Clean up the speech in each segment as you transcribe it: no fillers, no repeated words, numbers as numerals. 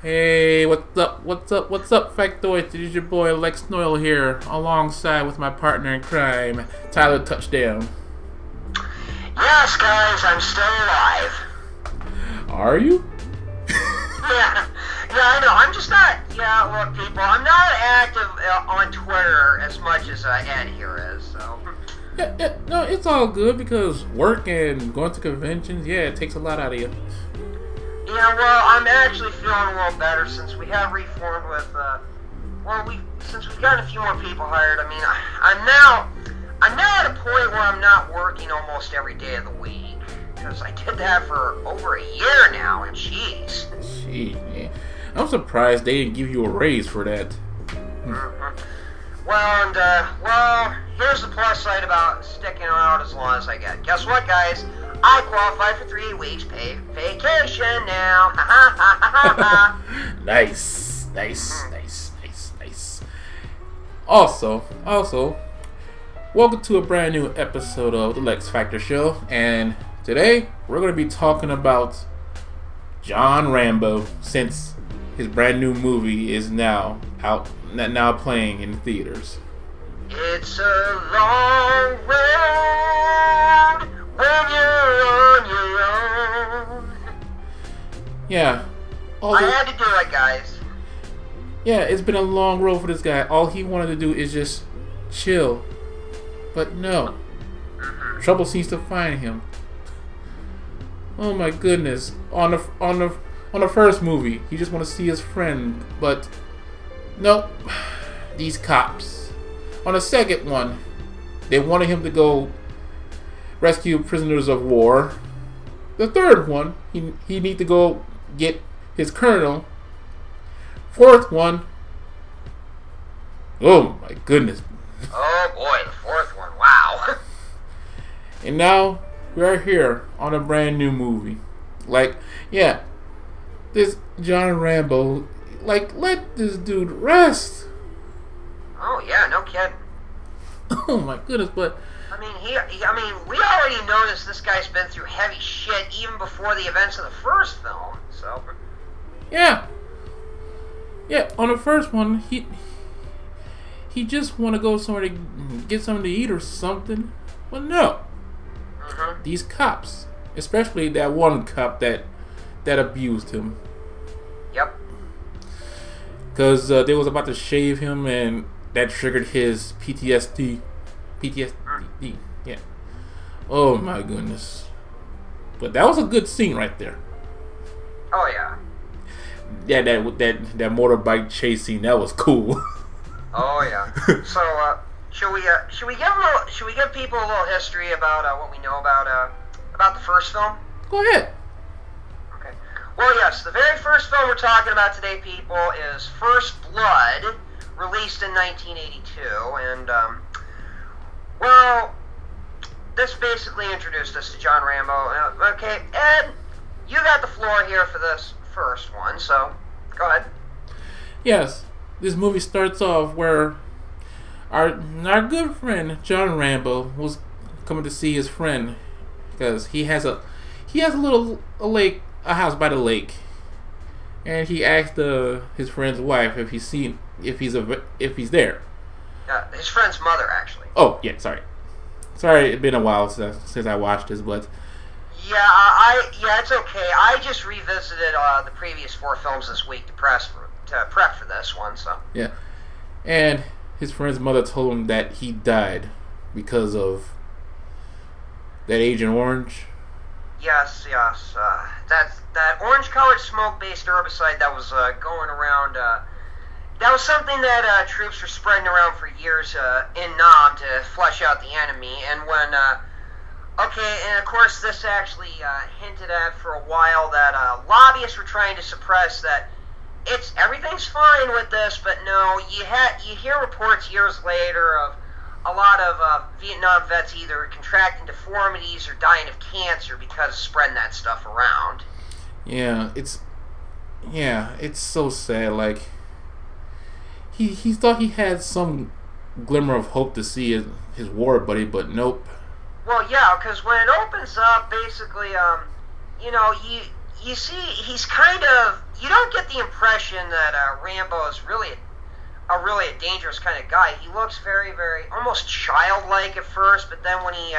Hey, what's up? What's up, Factoid? It is your boy Lex Noyle here, alongside with my partner in crime, Tyler Touchdown. Yes, guys, I'm still alive. Are you? Yeah, I know. I'm just not. Yeah, look, people, I'm not active on Twitter as much as Ed here is. So. Yeah, no, it's all good because work and going to conventions, yeah, it takes a lot out of you. Yeah, well, I'm actually feeling a little better since we have reformed with. Since we've gotten a few more people hired. I mean, I'm now at a point where I'm not working almost every day of the week. Because I did that for over a year now, and jeez. Gee, man. I'm surprised they didn't give you a raise for that. Mm-hmm. Here's the plus side about sticking around as long as I get. Guess what, guys? I qualify for 3 weeks paid vacation now. Ha ha ha ha ha. Nice. Also, welcome to a brand new episode of the Lex Factor Show, and today we're going to be talking about John Rambo, since his brand new movie is now playing in theaters. It's a long road when you're on your own. Yeah. I had to do it, guys. Yeah, it's been a long road for this guy. All he wanted to do is just chill. But no. Trouble seems to find him. Oh my goodness. On the first movie, he just want to see his friend, but nope. These cops. On the second one, they wanted him to go rescue prisoners of war. The third one, he need to go get his colonel. Fourth one, oh my goodness. Oh boy, the fourth one, wow. And now we are here on a brand new movie. Like, yeah, this John Rambo, like, let this dude rest. Oh yeah, no kidding. Oh my goodness, but I mean, we already noticed this guy's been through heavy shit even before the events of the first film. So. Yeah, on the first one, he just want to go somewhere to get something to eat or something. But no, these cops, especially that one cop that abused him. Yep. Because they was about to shave him, and that triggered his PTSD. Yeah. Oh my goodness. But that was a good scene right there. Oh yeah. Yeah, that motorbike chase scene, that was cool. Oh yeah. So should we give people a little history about what we know about the first film? Go ahead. Okay. Well, yes, the very first film we're talking about today, people, is First Blood, released in 1982, and this basically introduced us to John Rambo. Okay, Ed, you got the floor here for this first one, so go ahead. Yes, this movie starts off where our good friend John Rambo was coming to see his friend because he has a house by the lake, and he asked his friend's wife if he's there. His friend's mother, actually. Oh yeah, sorry, it's been a while since I watched this, but. Yeah, it's okay. I just revisited the previous 4 films this week to prep for this one. So yeah, and his friend's mother told him that he died because of that Agent Orange. Yes. That orange-colored smoke-based herbicide that was going around. That was something that troops were spreading around for years in Nam to flush out the enemy, and when. Okay, and of course this actually hinted at for a while that lobbyists were trying to suppress that everything's fine with this, but no, you hear reports years later of a lot of Vietnam vets either contracting deformities or dying of cancer because of spreading that stuff around. Yeah, it's so sad. Like he thought he had some glimmer of hope to see his war buddy, but nope. Well, yeah, because when it opens up, basically, you you see, he's kind of, you don't get the impression that Rambo is really a dangerous kind of guy. He looks very, very, almost childlike at first, but then when he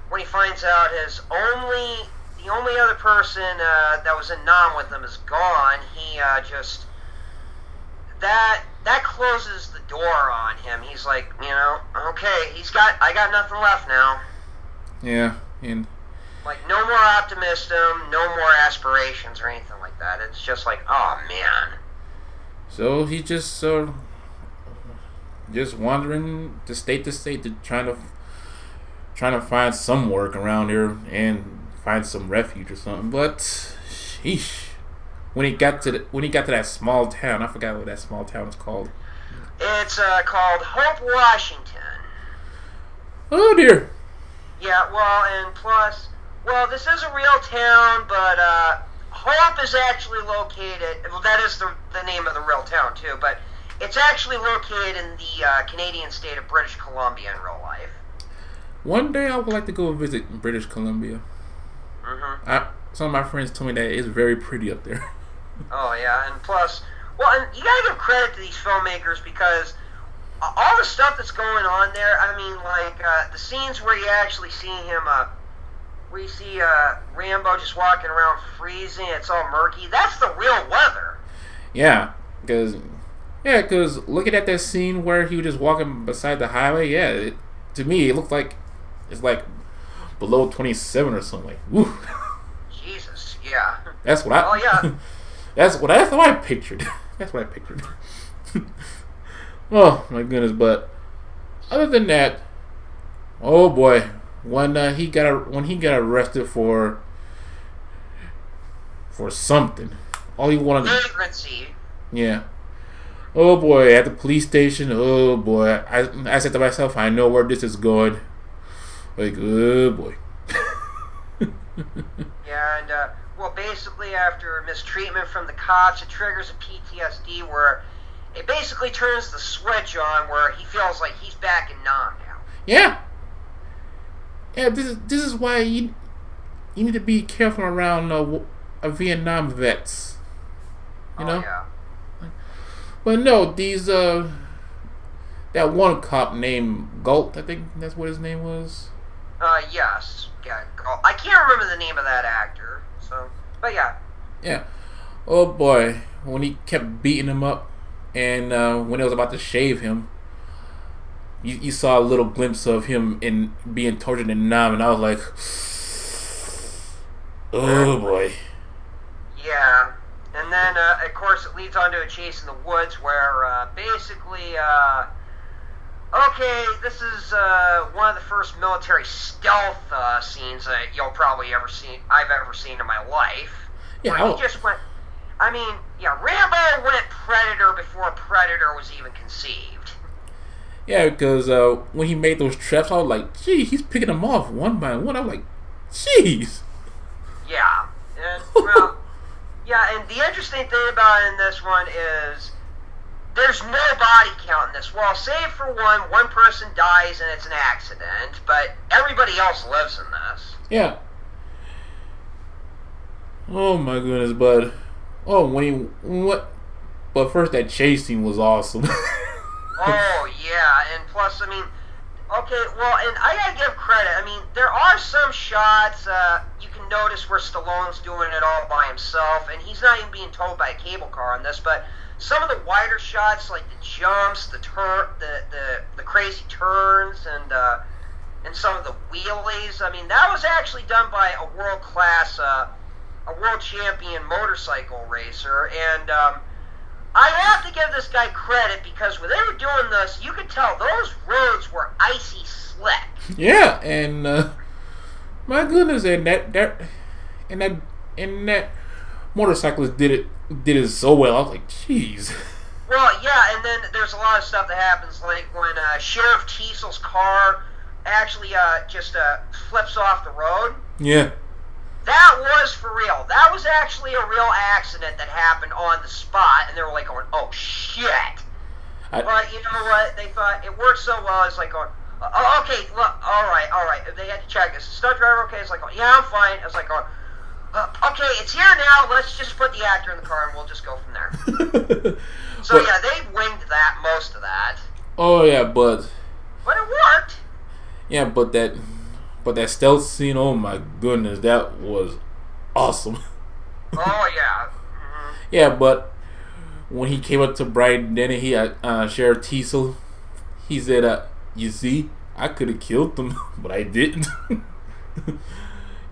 when he finds out the only other person that was in Nam with him is gone, he just, that closes the door on him. He's like, okay, I got nothing left now. Yeah, and like no more optimism, no more aspirations or anything like that. It's just like, oh man. so he just wandering to state to trying to find some work around here and find some refuge or something. But sheesh. When he got to that small town, I forgot what that small town is called. It's called Hope, Washington. Oh dear. Yeah, well, and plus, this is a real town, but Hope is actually located. Well, that is the name of the real town too, but it's actually located in the Canadian state of British Columbia in real life. One day I would like to go visit British Columbia. Some of my friends told me that it's very pretty up there. Oh yeah, and plus, and you gotta give credit to these filmmakers because all the stuff that's going on there. I mean, like the scenes where you actually see him, where you see Rambo just walking around freezing. It's all murky. That's the real weather. Yeah, because looking at that scene where he was just walking beside the highway, to me it looked like it's like below 27 or something. Woo. Jesus, yeah. That's what I. Oh yeah. That's what I pictured. That's what I pictured. Oh my goodness! But other than that, oh boy, when he got arrested for something, all he wanted. Vagrancy. Yeah. Oh boy, at the police station. Oh boy, I said to myself, I know where this is going. Like, oh boy. Yeah, and basically after mistreatment from the cops, it triggers a PTSD where it basically turns the switch on where he feels like he's back in Nam now. Yeah. Yeah, this is why you need to be careful around Vietnam vets. You know? Yeah. But no, these that one cop named Galt, I think that's what his name was. Yes. Yeah. I can't remember the name of that actor. So, but yeah. Yeah. Oh boy, when he kept beating him up, and when it was about to shave him, you saw a little glimpse of him in being tortured in Nam, and I was like, oh boy. Yeah. And then, of course, it leads on to a chase in the woods where basically, okay, this is one of the first military stealth scenes that I've ever seen in my life. Yeah, he just went. I mean, yeah, Rambo went Predator before Predator was even conceived. Yeah, because when he made those traps, I was like, gee, he's picking them off one by one. I was like, jeez. Yeah, and well, yeah, and the interesting thing about it in this one is there's no body count in this. Well, save for one person dies and it's an accident, but everybody else lives in this. Yeah. Oh my goodness, but but first that chase scene was awesome. Oh yeah, and plus, I mean, okay, well, and I gotta give credit. I mean, there are some shots you can notice where Stallone's doing it all by himself, and he's not even being towed by a cable car on this. But some of the wider shots, like the jumps, the crazy turns, and some of the wheelies. I mean, that was actually done by a world champion motorcycle racer, and I have to give this guy credit because when they were doing this, you could tell those roads were icy slick. Yeah, and my goodness, and that motorcyclist did it so well. I was like, jeez. Well, yeah, and then there's a lot of stuff that happens, like when Sheriff Teasel's car actually just flips off the road. Yeah. That was for real. That was actually a real accident that happened on the spot, and they were like going, "Oh shit!" But you know what? They thought it worked so well. It's like going, "Oh, okay, look, all right." They had to check. Is the stunt driver okay? It's like, "Yeah, I'm fine." It's like going, Okay, it's here now. Let's just put the actor in the car and we'll just go from there. So yeah, they winged that, most of that. Oh yeah, but it worked. Yeah, but that stealth scene, oh my goodness, that was awesome. Oh yeah. Mm-hmm. Yeah, but when he came up to Brian Denny, he Sheriff Teasel, he said, "You see, I could have killed them, but I didn't.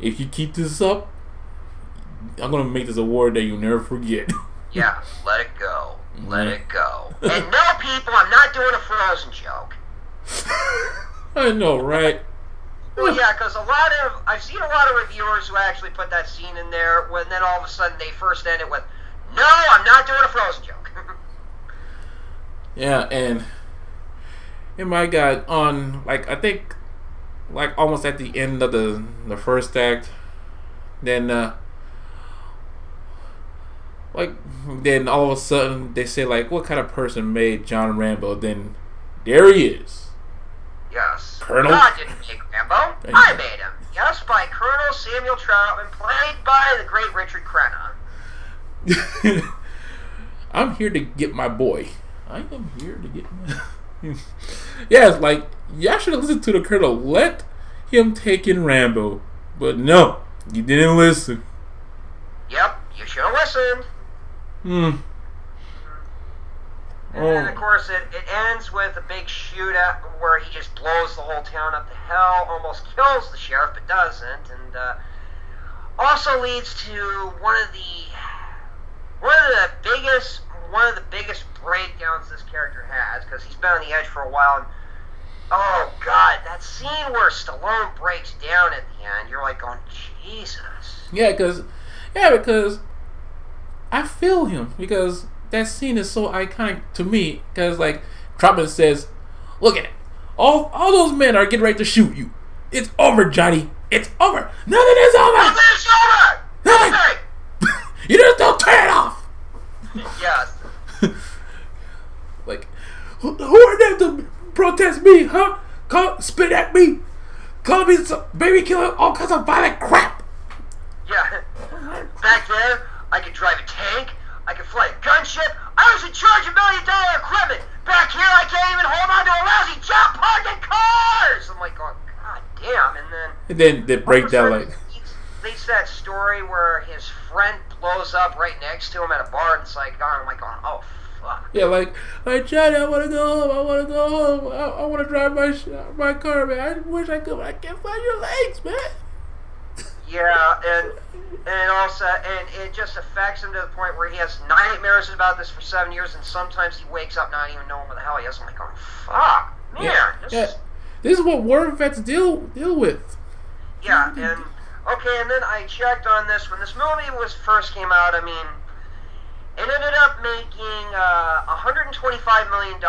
If you keep this up, I'm gonna make this a war that you'll never forget." Yeah, let it go. Let it go. And no, people, I'm not doing a Frozen joke. I know, right? Well, yeah, because I've seen a lot of reviewers who actually put that scene in there when then all of a sudden they first end it with, "No, I'm not doing a Frozen joke." Yeah, and my God, I think, almost at the end of the first act, then then all of a sudden they say what kind of person made John Rambo? Then there he is. Yes. Colonel. God didn't make Rambo. I made him. Yes, by Colonel Samuel Troutman, played by the great Richard Crenna. I'm here to get my boy. I am here to get my... Yeah, it's y'all should have listened to the Colonel. Let him take in Rambo. But no, you didn't listen. Yep, you should have listened. And then, of course, it ends with a big shootout where he just blows the whole town up to hell, almost kills the sheriff, but doesn't, and also leads to one of the biggest breakdowns this character has, because he's been on the edge for a while. And oh God, that scene where Stallone breaks down at the end, you're going, Jesus. Yeah, because I feel him, because that scene is so iconic to me, because Troutman says, "Look at it, all those men are getting ready to shoot you. It's over, Johnny. It's over. Nothing is over. Nothing is over. Nothing. You just don't turn it off." Yes. Who are they to protest me, huh? Spit at me, call me some baby killer, all kinds of violent crap. Yeah. Back there, I could drive a tank. I could fly a gunship. I was in charge of $1 million equipment. Back here, I can't even hold on to a lousy job parking cars. I'm going, God damn. And then they break down There's that story where his friend blows up right next to him at a bar, and it's I'm going, oh fuck. Yeah, Johnny, I want to go home. I want to go home. I want to drive my car, man. I wish I could, but I can't find your legs, man. Yeah, and also, and it just affects him to the point where he has nightmares about this for 7 years, and sometimes he wakes up not even knowing what the hell he is. I'm going, fuck, man. This is what war vets deal with. Yeah, and then I checked on this when this movie first came out. I mean, it ended up making $125 million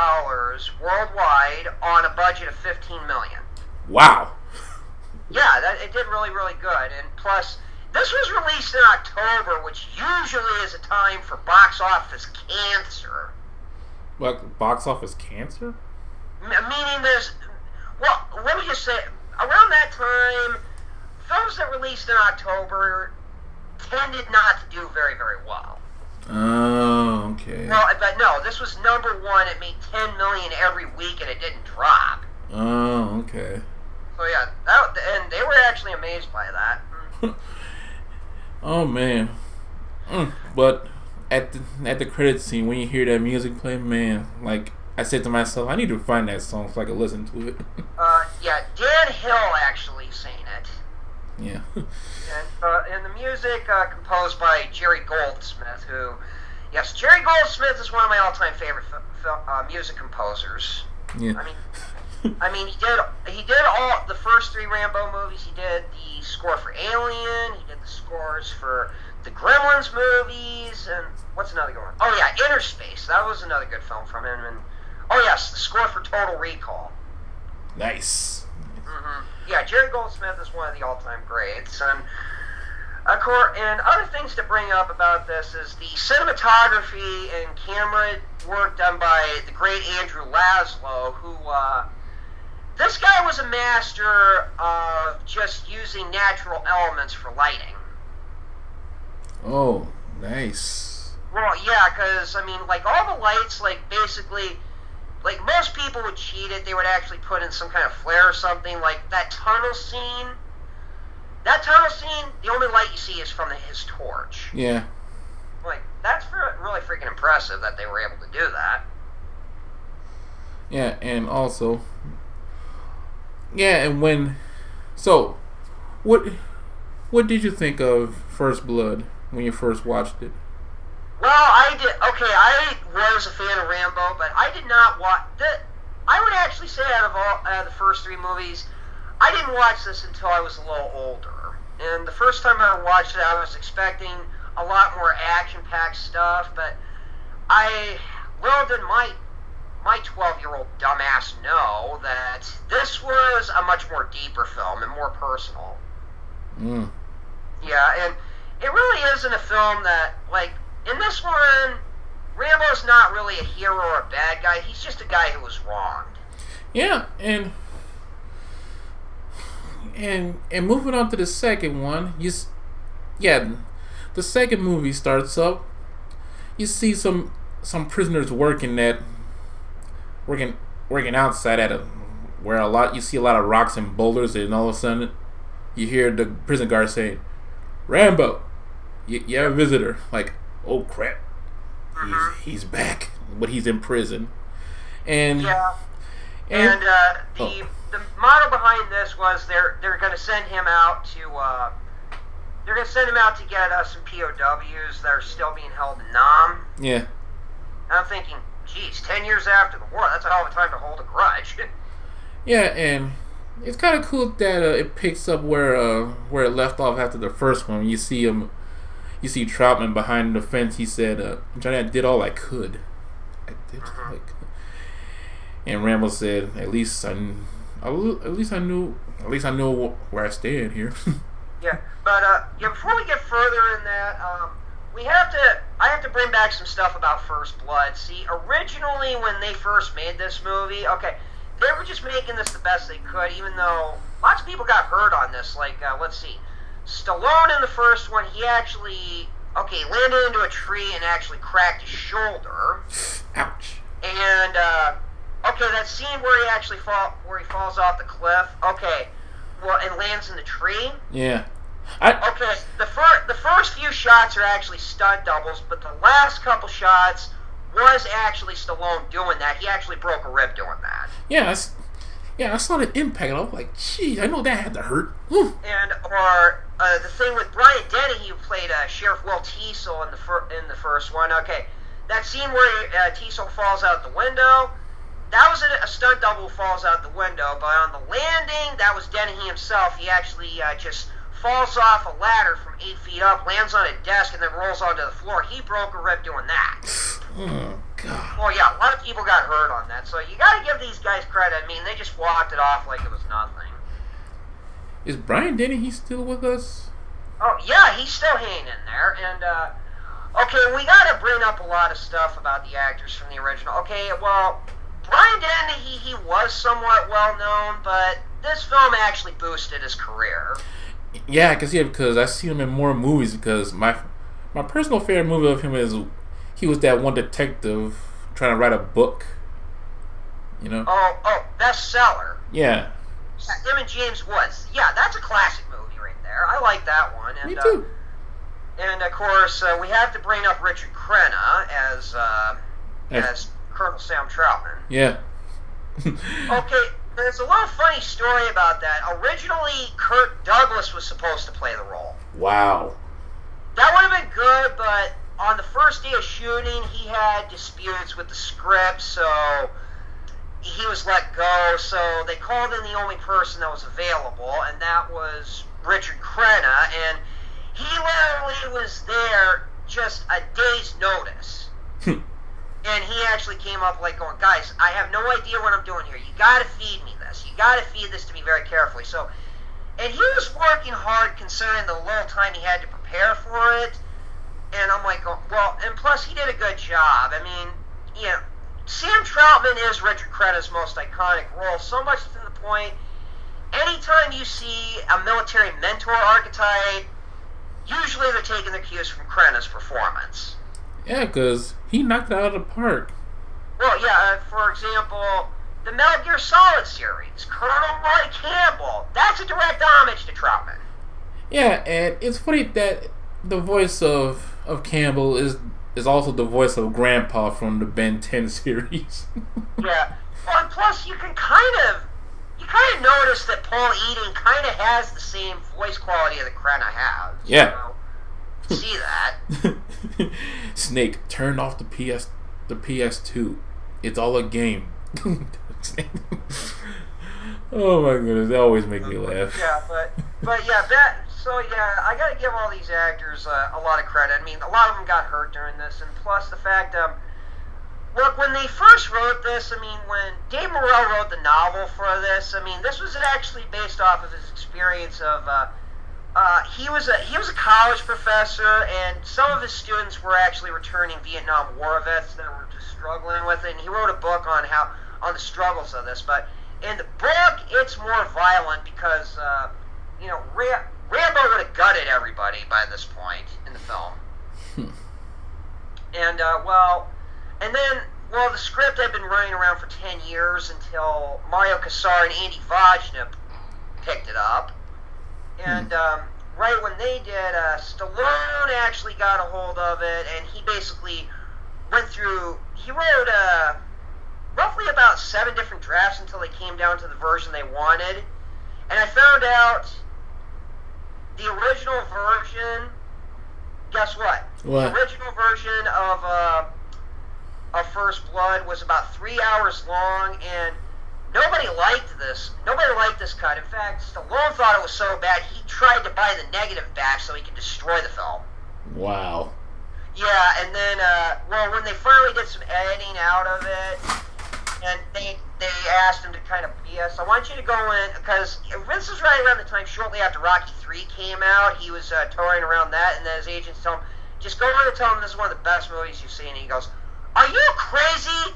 worldwide on a budget of $15 million. Wow. Yeah, it did really, really good. And plus, this was released in October, which usually is a time for box office cancer. What, box office cancer? Meaning let me just say, around that time, films that released in October tended not to do very, very well. Oh, okay. Well, but no, this was number one. It made $10 million every week, and it didn't drop. Oh, okay. So yeah, and they were actually amazed by that. Oh man. But at the credit scene, when you hear that music play, man, I said to myself, I need to find that song so I can listen to it. Yeah, Dan Hill actually sang it. Yeah. And the music composed by Jerry Goldsmith, who, yes, Jerry Goldsmith is one of my all-time favorite music composers. Yeah. I mean, he did all the first 3 Rambo movies. He did the score for Alien. He did the scores for the Gremlins movies, and what's another good one? Oh yeah, Inner Space. That was another good film from him. And oh yes, the score for Total Recall. Nice. Mm-hmm. Yeah, Jerry Goldsmith is one of the all-time greats, and of course, and other things to bring up about this is the cinematography and camera work done by the great Andrew Laszlo, who. This guy was a master of just using natural elements for lighting. Oh, nice. Well, yeah, because, I mean, like, all the lights, like, basically, like, most people would cheat it. They would actually put in some kind of flare or something. Like, that tunnel scene, the only light you see is from his torch. Yeah. Like, that's really freaking impressive that they were able to do that. Yeah, and also, yeah, and when, so, what did you think of First Blood when you first watched it? Well, I was a fan of Rambo, but I did not watch I would actually say out of the first three movies, I didn't watch this until I was a little older. And the first time I watched it, I was expecting a lot more action-packed stuff, but little did my 12-year-old dumbass know that this was a much more deeper film and more personal. Mm. Yeah, and it really isn't a film that, like, in this one, Rambo's not really a hero or a bad guy. He's just a guy who was wronged. Yeah, and moving on to the second one, the second movie starts up. You see some prisoners working outside where you see a lot of rocks and boulders, and all of a sudden you hear the prison guard saying, "Rambo, you have a visitor." Like, oh crap, he's back, but he's in prison. And the motto behind this was they're going to send him out to get some POWs that are still being held in Nam. Yeah. And I'm thinking, geez, 10 years after the war, that's a hell of a time to hold a grudge. Yeah, and it's kind of cool that it picks up where it left off after the first one. You see Troutman behind the fence. He said, "Johnny, I did all I could. I did all I could." And Rambo said, "At least I knew where I stand here." Yeah, but before we get further in that, I have to bring back some stuff about First Blood. See, originally when they first made this movie, okay, they were just making this the best they could, even though lots of people got hurt on this. Like, let's see, Stallone in the first one, he actually, landed into a tree and actually cracked his shoulder. Ouch. And, that scene where he falls off the cliff, and lands in the tree. Yeah. The first few shots are actually stunt doubles, but the last couple shots was actually Stallone doing that. He actually broke a rib doing that. Yeah, I saw the impact. I was like, "Geez, I know that had to hurt." Whew. And the thing with Brian Dennehy, who played Sheriff Will Teasel in the first one. Okay, that scene where Teasel falls out the window. That was a stunt double who falls out the window, but on the landing, that was Dennehy himself. He actually just falls off a ladder from 8 feet up, lands on a desk, and then rolls onto the floor. He broke a rib doing that. Oh, God. Well, yeah, a lot of people got hurt on that, so you gotta give these guys credit. I mean, they just walked it off like it was nothing. Is Brian Dennehy still with us? Oh, yeah, he's still hanging in there, and, we gotta bring up a lot of stuff about the actors from the original. Okay, well, Brian Dennehy, he was somewhat well-known, but this film actually boosted his career. Yeah, because I see him in more movies, because my personal favorite movie of him is he was that one detective trying to write a book. You know? Oh, Bestseller. Yeah. Him and James Woods. Yeah, that's a classic movie right there. I like that one. And, me too. And of course, we have to bring up Richard Crenna as Colonel Sam Troutman. Yeah. Okay, there's a little funny story about that. Originally, Kirk Douglas was supposed to play the role. Wow. That would have been good, but on the first day of shooting, he had disputes with the script, so he was let go. So they called in the only person that was available, and that was Richard Crenna, and he literally was there just a day's notice. And he actually came up like going, "Guys, I have no idea what I'm doing here. You got to feed me this. You got to feed this to me very carefully." So, and he was working hard considering the little time he had to prepare for it. And I'm like, well, and plus he did a good job. I mean, Sam Troutman is Richard Crenna's most iconic role, so much to the point, anytime you see a military mentor archetype, usually they're taking their cues from Krenna's performance. Yeah, because he knocked it out of the park. Well, yeah, for example, the Metal Gear Solid series, Colonel Roy Campbell, that's a direct homage to Troutman. Yeah, and it's funny that the voice of Campbell is also the voice of Grandpa from the Ben 10 series. Yeah. Well, and plus you kind of notice that Paul Eden kind of has the same voice quality that Krenna has. Yeah. You know, see that. Snake, turn off the PS2. It's all a game. Oh my goodness, they always make me laugh. Yeah, but yeah, I gotta give all these actors a lot of credit. I mean, a lot of them got hurt during this, and plus the fact, look, when they first wrote this, I mean, when Dave Morrell wrote the novel for this, I mean, this was actually based off of his experience of, he was a college professor, and some of his students were actually returning Vietnam War vets that were just struggling with it, and he wrote a book on the struggles of this. But in the book, it's more violent because, you know, Rambo would have gutted everybody by this point in the film. And, the script had been running around for 10 years until Mario Kassar and Andy Vajna picked it up. And right when they did, Stallone actually got a hold of it, and he basically he wrote roughly about 7 different drafts until they came down to the version they wanted. And I found out the original version, guess what? What? The original version of First Blood was about 3 hours long, and nobody liked this. Nobody liked this cut. In fact, Stallone thought it was so bad, he tried to buy the negative back so he could destroy the film. Wow. Yeah, and then, when they finally did some editing out of it, and they asked him to kind of BS, I want you to go in, because this is right around the time, shortly after Rocky 3 came out, he was touring around that, and then his agents told him, just go in and tell him this is one of the best movies you've seen, and he goes, are you crazy?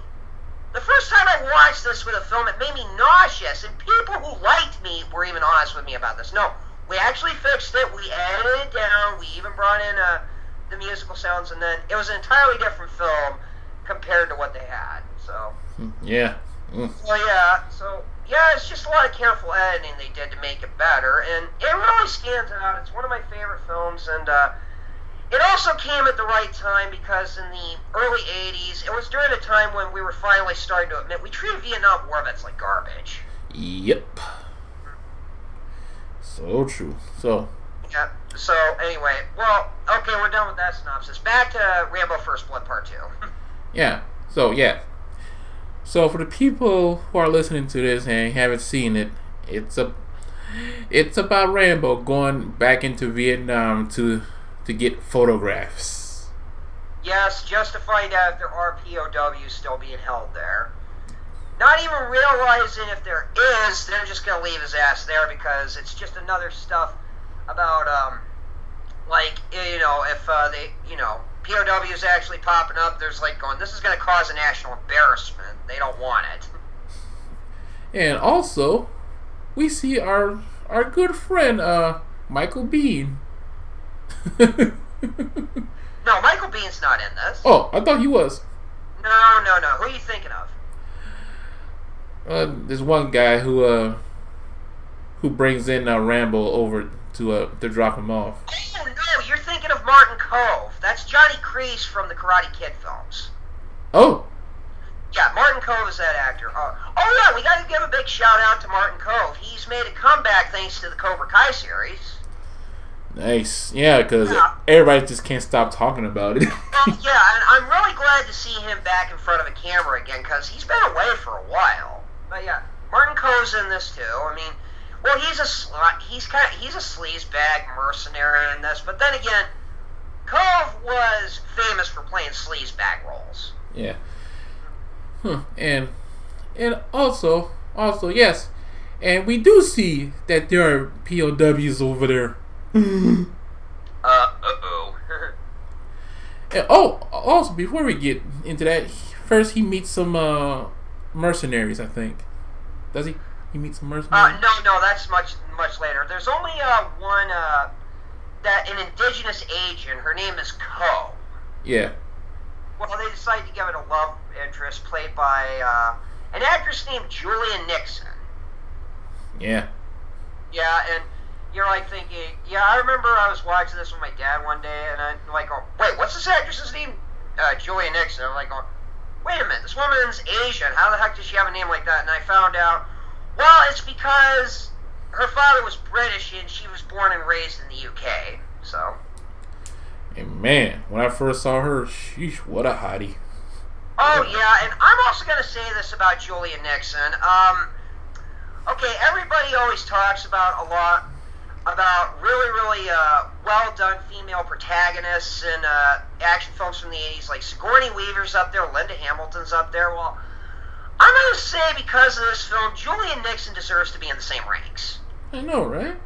The first time I watched this with a film, it made me nauseous, and people who liked me were even honest with me about this. No, we actually fixed it, we edited it down, we even brought in the musical sounds, and then it was an entirely different film compared to what they had. So yeah. So it's just a lot of careful editing they did to make it better, and it really stands out. It's one of my favorite films, and it also came at the right time because in the early 80s, it was during a time when we were finally starting to admit we treated Vietnam War vets like garbage. Yep. So true. Yeah. So anyway, well, okay, we're done with that synopsis. Back to Rambo First Blood Part 2. Yeah. So for the people who are listening to this and haven't seen it, it's about Rambo going back into Vietnam to get photographs. Yes, just to find out if there are POWs still being held there. Not even realizing if there is, they're just going to leave his ass there because it's just another stuff about, if POWs actually popping up, there's going, this is going to cause a national embarrassment. They don't want it. And also, we see our good friend, Michael Biehn. No, Michael Bihn's not in this. Oh, I thought he was. No. Who are you thinking of? There's one guy who brings in Rambo over to drop him off. Oh no, you're thinking of Martin Cove. That's Johnny Kreese from the Karate Kid films. Oh. Yeah, Martin Cove is that actor. We got to give a big shout out to Martin Cove. He's made a comeback thanks to the Cobra Kai series. Nice. Yeah, because everybody just can't stop talking about it. And I'm really glad to see him back in front of a camera again because he's been away for a while. But yeah, Martin Cove's in this too. I mean, well, he's a sleazebag mercenary in this, but then again, Cove was famous for playing sleazebag roles. Yeah. And also yes, and we do see that there are POWs over there. Uh-oh. And, also before we get into that, first he meets some mercenaries, I think. Does he? He meets some mercenaries? No, that's much later. There's only one that an indigenous agent. Her name is Ko. Yeah. Well, they decided to give it a love interest played by an actress named Julia Nixon. Yeah. Yeah, and you're like thinking, yeah, I remember I was watching this with my dad one day, and I'm like, oh, wait, what's this actress's name? Julia Nixon. I'm like, oh, wait a minute, this woman's Asian. How the heck does she have a name like that? And I found out, well, it's because her father was British and she was born and raised in the UK. So. And man, when I first saw her, sheesh, what a hottie. Oh yeah, and I'm also gonna say this about Julia Nixon. Okay, everybody always talks about a lot about really well done female protagonists in action films from the 80s, like Sigourney Weaver's up there, Linda Hamilton's up there. Well, I'm going to say because of this film, Julia Nixon deserves to be in the same ranks. I know, right?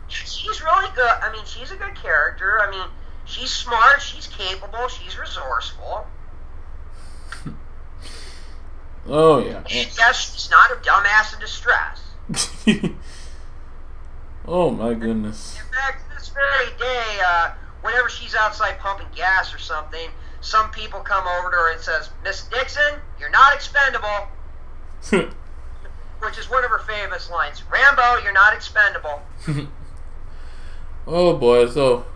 She's really good. I mean, she's a good character. I mean, she's smart, she's capable, she's resourceful. Oh, yeah. And yes, she's not a dumbass in distress. Oh my goodness. In fact, this very day, whenever she's outside pumping gas or something, some people come over to her and says, Miss Nixon, you're not expendable. Which is one of her famous lines. Rambo, you're not expendable. Oh boy, so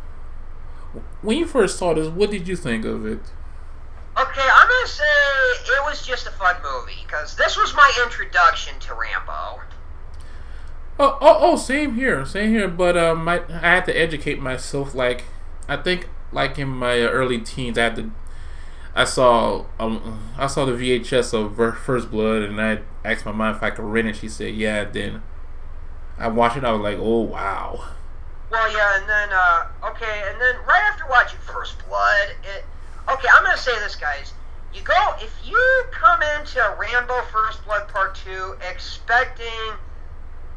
when you first saw this, what did you think of it? Okay, I'm going to say it was just a fun movie, because this was my introduction to Rambo. Oh, same here, but I had to educate myself. Like, I think, like in my early teens, I saw the VHS of First Blood, and I asked my mom if I could rent it. She said, yeah. Then I watched it. I was like, oh wow. Well, yeah, and then and then right after watching First Blood, okay, I'm gonna say this, guys. If you come into Rambo First Blood Part 2 expecting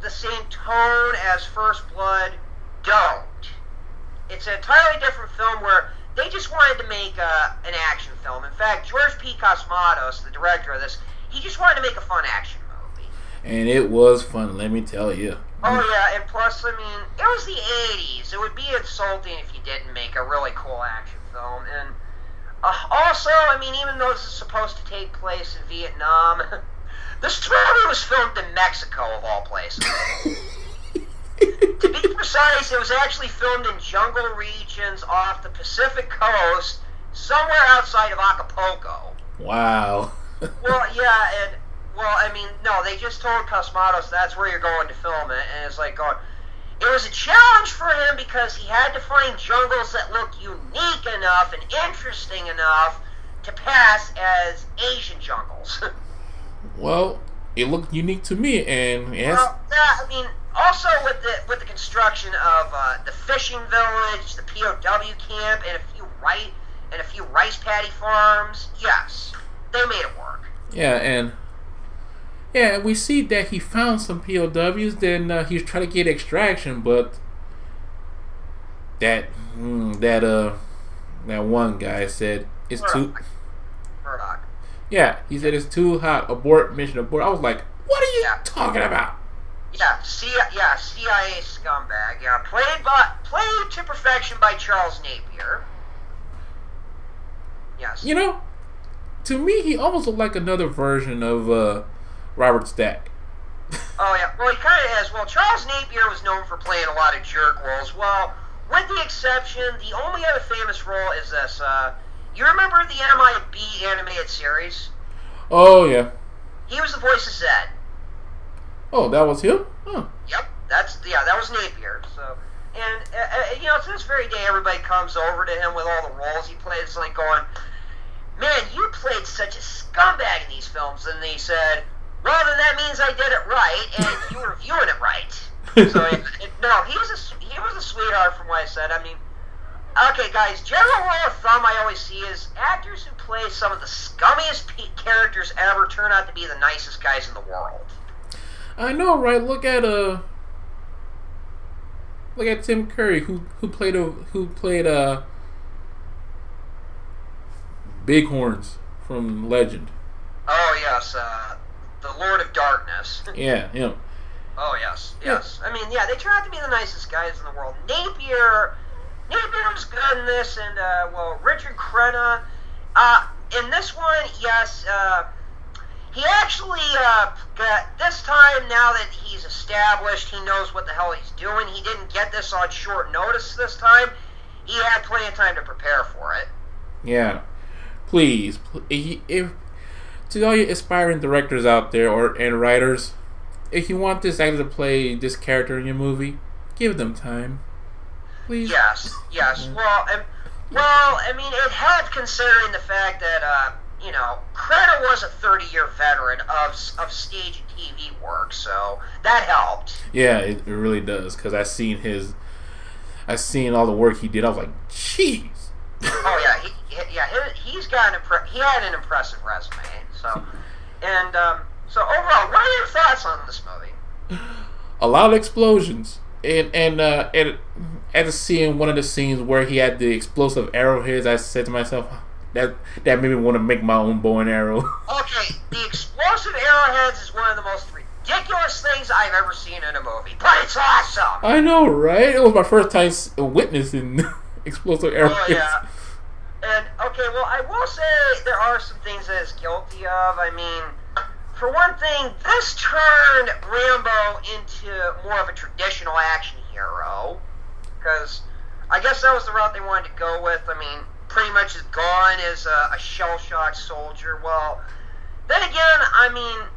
the same tone as First Blood, don't. It's an entirely different film where they just wanted to make an action film. In fact, George P. Cosmatos, the director of this, he just wanted to make a fun action movie. And it was fun, let me tell you. Oh yeah, and plus, I mean, it was the 80s. It would be insulting if you didn't make a really cool action film. And also, I mean, even though this is supposed to take place in Vietnam, this movie was filmed in Mexico, of all places. To be precise, it was actually filmed in jungle regions off the Pacific coast, somewhere outside of Acapulco. Wow. Well, yeah, I mean, no, they just told Cosmatos that's where you're going to film it, and it's like going. It was a challenge for him because he had to find jungles that looked unique enough and interesting enough to pass as Asian jungles. Well, it looked unique to me, and yes. Well, yeah, I mean, also with the construction of the fishing village, the POW camp, and a few rice paddy farms, yes, they made it work. Yeah, we see that he found some POWs. Then he was trying to get extraction, but that one guy said it's too. Murdoch. Yeah, he said it's too hot. Abort, mission abort. I was like, what are you talking about? Yeah, CIA scumbag. Yeah, played to perfection by Charles Napier. Yes. You know, to me, he almost looked like another version of Robert Stack. Oh yeah, well he kind of is. Well, Charles Napier was known for playing a lot of jerk roles. Well, with the exception, the only other famous role is this. You remember the MIB animated series? Oh yeah. He was the voice of Zed. Oh, that was him? Huh. Yep, that was Napier. So, and to this very day, everybody comes over to him with all the roles he played. It's like going, man, you played such a scumbag in these films. And they said, well, then that means I did it right, and you were viewing it right. So, no, he was a sweetheart from what I said. I mean, okay, guys, general rule of thumb I always see is actors who play some of the scummiest characters ever turn out to be the nicest guys in the world. I know, right? Look at Tim Curry, who played Bighorns from Legend. Oh yes, the Lord of Darkness. Yeah, him. Oh yes. I mean, yeah, they turn out to be the nicest guys in the world. Napier, was good in this, and well, Richard Crenna. In this one, yes, he actually got this time. Now that he's established, he knows what the hell he's doing. He didn't get this on short notice this time. He had plenty of time to prepare for it. Yeah, please, if to all you aspiring directors out there and writers, if you want this actor to play this character in your movie, give them time. Please. Yes. Well, I mean, it helped considering the fact that, Crenna was a 30-year veteran of stage and TV work, so that helped. Yeah, it really does, because I seen all the work he did. I was like, jeez. Oh yeah, he had an impressive resume. So, and so overall, what are your thoughts on this movie? A lot of explosions, and after seeing one of the scenes where he had the explosive arrowheads, I said to myself, that made me want to make my own bow and arrow. Okay, the explosive arrowheads is one of the most ridiculous things I've ever seen in a movie, but it's awesome. I know, right? It was my first time witnessing explosive arrowheads. Oh yeah. And okay, well, I will say there are some things that it's guilty of. I mean, for one thing, this turned Rambo into more of a traditional action hero, because I guess that was the route they wanted to go with. I mean, pretty much is gone as a shell-shocked soldier. Well, then again, I mean,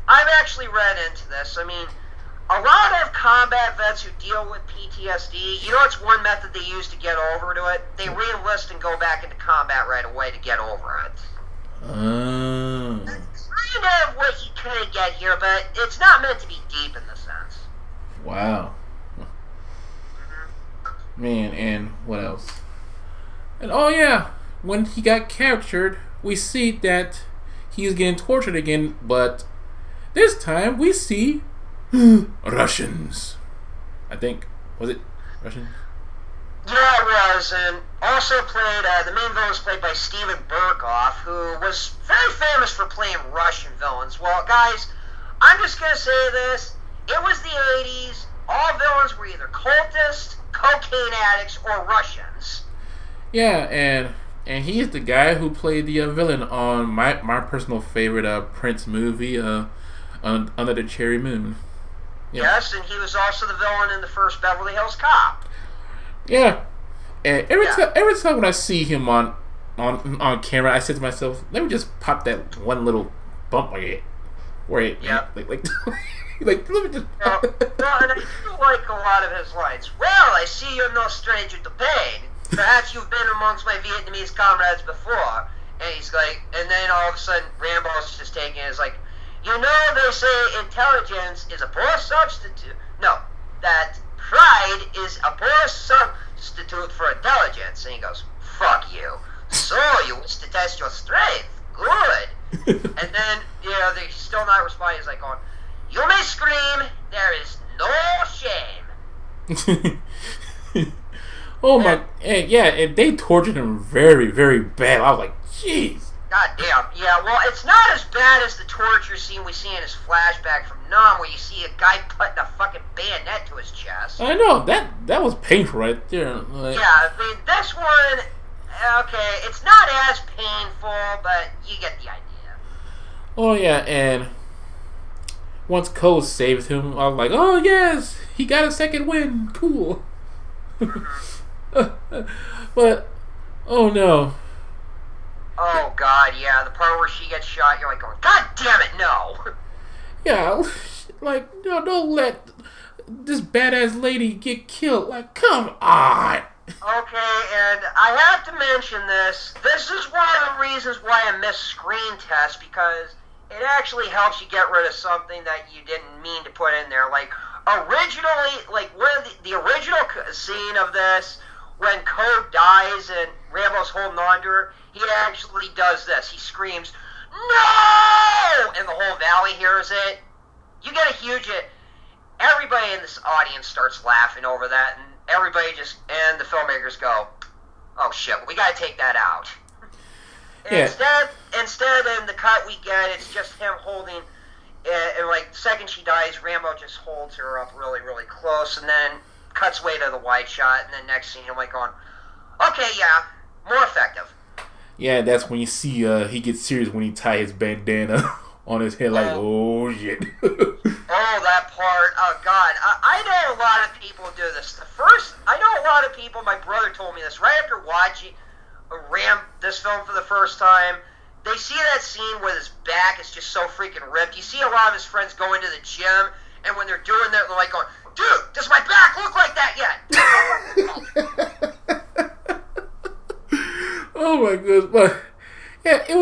I've actually read into this. I mean, a lot of combat vets who deal with PTSD, you know what's one method they use to get over to it? They re-enlist and go back into combat right away to get over it. Oh. That's kind of what you kind of get here, but it's not meant to be deep in the sense. Wow. Man, and what else? And oh yeah, when he got captured, we see that he's getting tortured again, but this time we see Russians. I think. Was it Russians? Yeah, it was, and also played, the main villain was played by Steven Berkoff, who was very famous for playing Russian villains. Well, guys, I'm just going to say this. It was the 80s. All villains were either cultists, cocaine addicts, or Russians. Yeah, and he is the guy who played the villain on my personal favorite Prince movie, Under the Cherry Moon. Yeah. Yes, and he was also the villain in the first Beverly Hills Cop. Yeah, and every time when I see him on camera, I say to myself, let me just pop that one little bump where it yeah. like let me just. Well, and I do like a lot of his lines. Well, I see you're no stranger to pain. Perhaps you've been amongst my Vietnamese comrades before. And he's like, and then all of a sudden, Rambo's just taking it as like, you know, they say intelligence is a poor substitute. No, that pride is a poor substitute for intelligence. And he goes, fuck you. So, you wish to test your strength. Good. And then, they're still not responding. He's like going, you may scream, there is no shame. Oh my, and yeah, and they tortured him very, very bad. I was like, jeez. God damn. Yeah, well, it's not as bad as the torture scene we see in his flashback from Numb, where you see a guy putting a fucking bayonet to his chest. I know, that was painful right there. Like, yeah, I mean, this one, okay, it's not as painful, but you get the idea. Oh yeah, and once Cole saves him, I was like, oh yes, he got a second win. Cool. But, oh no. Oh god, yeah, the part where she gets shot, you're like going, god damn it, no! Yeah, like, no, don't let this badass lady get killed. Like, come on! Okay, and I have to mention this. This is one of the reasons why I miss screen test, because it actually helps you get rid of something that you didn't mean to put in there. Like, originally, like, one of the original scene of this, when Code dies and Rambo's holding on to her, he actually does this. He screams, no! And the whole valley hears it. You get a huge... Everybody in this audience starts laughing over that, and everybody and the filmmakers go, oh shit, we gotta take that out. Yeah. Instead, in the cut we get, it's just him holding... And like, the second she dies, Rambo just holds her up really, really close, and then cuts away to the wide shot, and then next scene, I'm like going, okay, yeah, more effective. Yeah, that's when you see he gets serious when he ties his bandana on his head, like, oh shit. Oh, that part. Oh, God. I know a lot of people do this. I know a lot of people, my brother told me this, right after watching this film for the first time, they see that scene where his back is just so freaking ripped. You see a lot of his friends go into the gym, and when they're doing that, they're like going, dude, does my back look like that yet? Oh, my goodness. But, yeah, it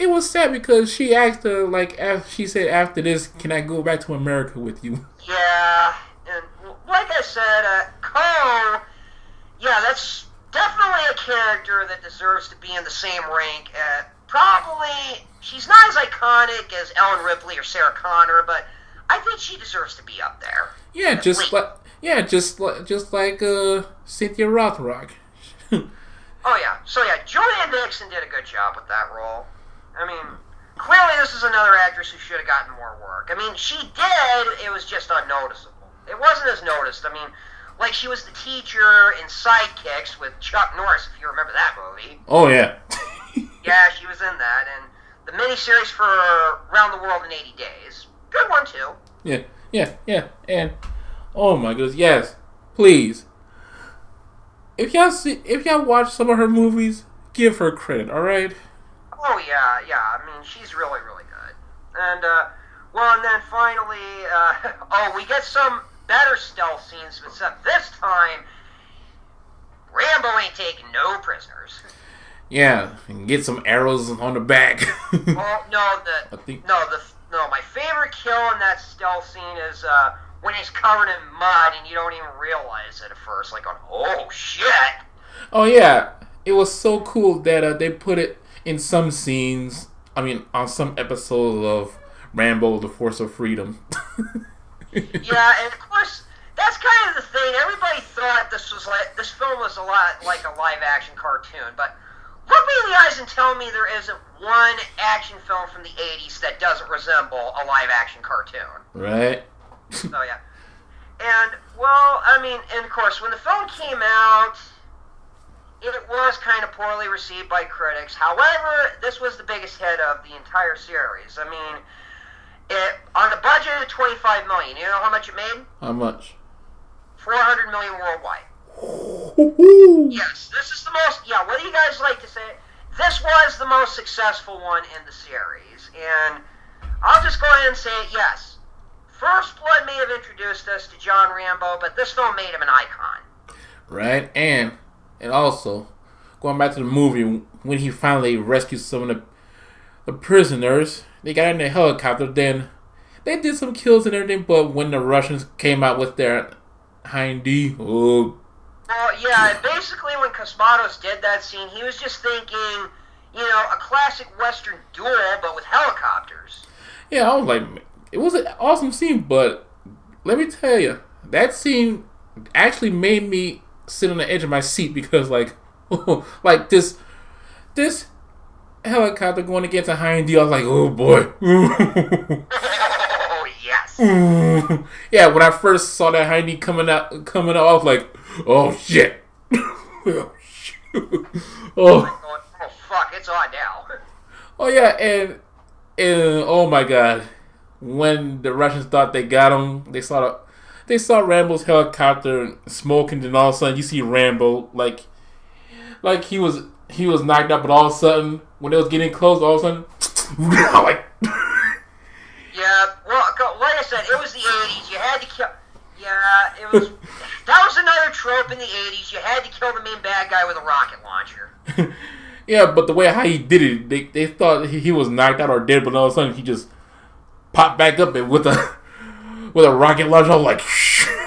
was sad because she asked her, like, she said, after this, can I go back to America with you? Yeah, and like I said, Cole, yeah, that's definitely a character that deserves to be in the same rank. Probably, she's not as iconic as Ellen Ripley or Sarah Connor, but I think she deserves to be up there. Yeah, just like Cynthia Rothrock. Oh yeah, so yeah, Julianne Nixon did a good job with that role. I mean, clearly this is another actress who should have gotten more work. I mean, she did, it was just unnoticeable. It wasn't as noticed. I mean, like she was the teacher in Sidekicks with Chuck Norris, if you remember that movie. Oh, yeah. Yeah, she was in that. And the miniseries for Around the World in 80 Days. Good one, too. Yeah. And, oh my goodness, yes. Please. If y'all watch some of her movies, give her credit, alright? Oh, yeah. I mean, she's really, really good. And, and then finally, we get some better stealth scenes, except this time, Rambo ain't taking no prisoners. Yeah, and get some arrows on the back. Well, my favorite kill in that stealth scene is, when he's covered in mud and you don't even realize it at first, like, oh, shit! Oh, yeah. It was so cool that they put it in some scenes, on some episodes of Rambo, The Force of Freedom. Yeah, and of course, that's kind of the thing. Everybody thought this film was a lot like a live-action cartoon, but look me in the eyes and tell me there isn't one action film from the 80s that doesn't resemble a live-action cartoon. Right. So, yeah. And, well, and of course, when the film came out, it was kind of poorly received by critics. However, this was the biggest hit of the entire series. On a budget of $25 million, you know how much it made? How much? $400 million worldwide. Yes, this is the most, what do you guys like to say? This was the most successful one in the series. And I'll just go ahead and say it, yes. First Blood may have introduced us to John Rambo, but this film made him an icon. Right, and also, going back to the movie, when he finally rescued some of the prisoners, they got in the helicopter, then they did some kills and everything, but when the Russians came out with their hindy, Well, yeah, basically when Cosmatos did that scene, he was just thinking, a classic Western duel, but with helicopters. Yeah, I was like, it was an awesome scene, but let me tell you, that scene actually made me sit on the edge of my seat because, like this helicopter going against a hindy, I was like, oh boy. Oh, yes. Yeah, when I first saw that hindy coming out, I was like, oh shit. Oh, oh fuck, it's on now. Oh yeah, and oh my god, when the Russians thought they got him, they saw Rambo's helicopter smoking, and all of a sudden you see Rambo like he was knocked out, but all of a sudden when it was getting close, all of a sudden, like. Yeah, well, like I said, it was the 80s. You had to kill. Yeah, it was. That was another trope in the 80s. You had to kill the main bad guy with a rocket launcher. Yeah, but the way how he did it, they thought he was knocked out or dead, but all of a sudden he just popped back up with a rocket launcher. I was like,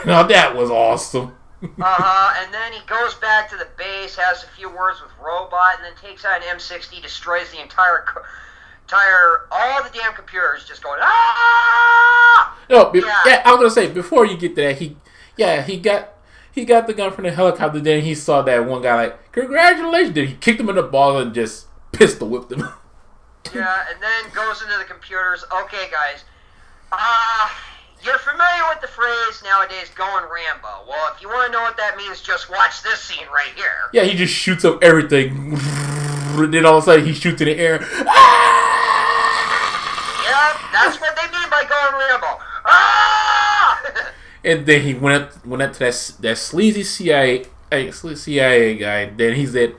now that was awesome. And then he goes back to the base, has a few words with Robot, and then takes out an M60, destroys the entire all the damn computers, just going ah. No, yeah, I was gonna say before you get to that, he got the gun from the helicopter. Then he saw that one guy like, congratulations. Then he kicked him in the balls and just pistol whipped him. Yeah, and then goes into the computers. Okay, guys. You're familiar with the phrase nowadays, going Rambo. Well, if you want to know what that means, just watch this scene right here. Yeah, he just shoots up everything. And then all of a sudden he shoots in the air. Ah! Yep, that's what they mean by going Rambo. Ah! And then he went up to that sleazy CIA guy. Then he said,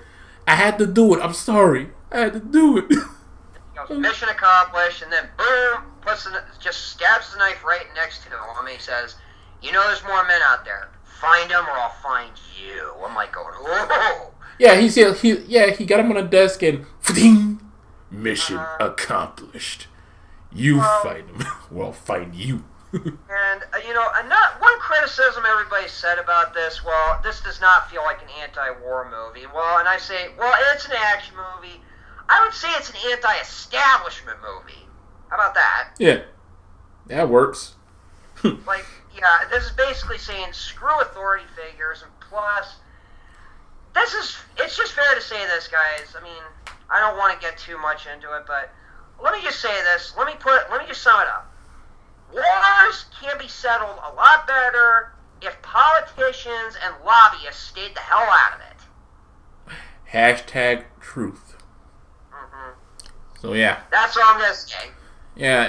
"I had to do it. I'm sorry. I had to do it." He goes, mission accomplished, and then boom, just stabs the knife right next to him. He says, "You know, there's more men out there. Find them, or I'll find you." I'm like going, "Whoa!" Yeah, he got him on a desk and ding, mission accomplished. You find him, or I'll find you. And, one criticism everybody said about this, well, this does not feel like an anti-war movie. Well, and I say, well, it's an action movie. I would say it's an anti-establishment movie. How about that? Yeah, that works. This is basically saying screw authority figures, and plus, it's just fair to say this, guys. I mean, I don't want to get too much into it, but let me just say this. Let me just sum it up. Wars can be settled a lot better if politicians and lobbyists stayed the hell out of it. #truth. Mm-hmm. So yeah. That's all I'm gonna say. Yeah,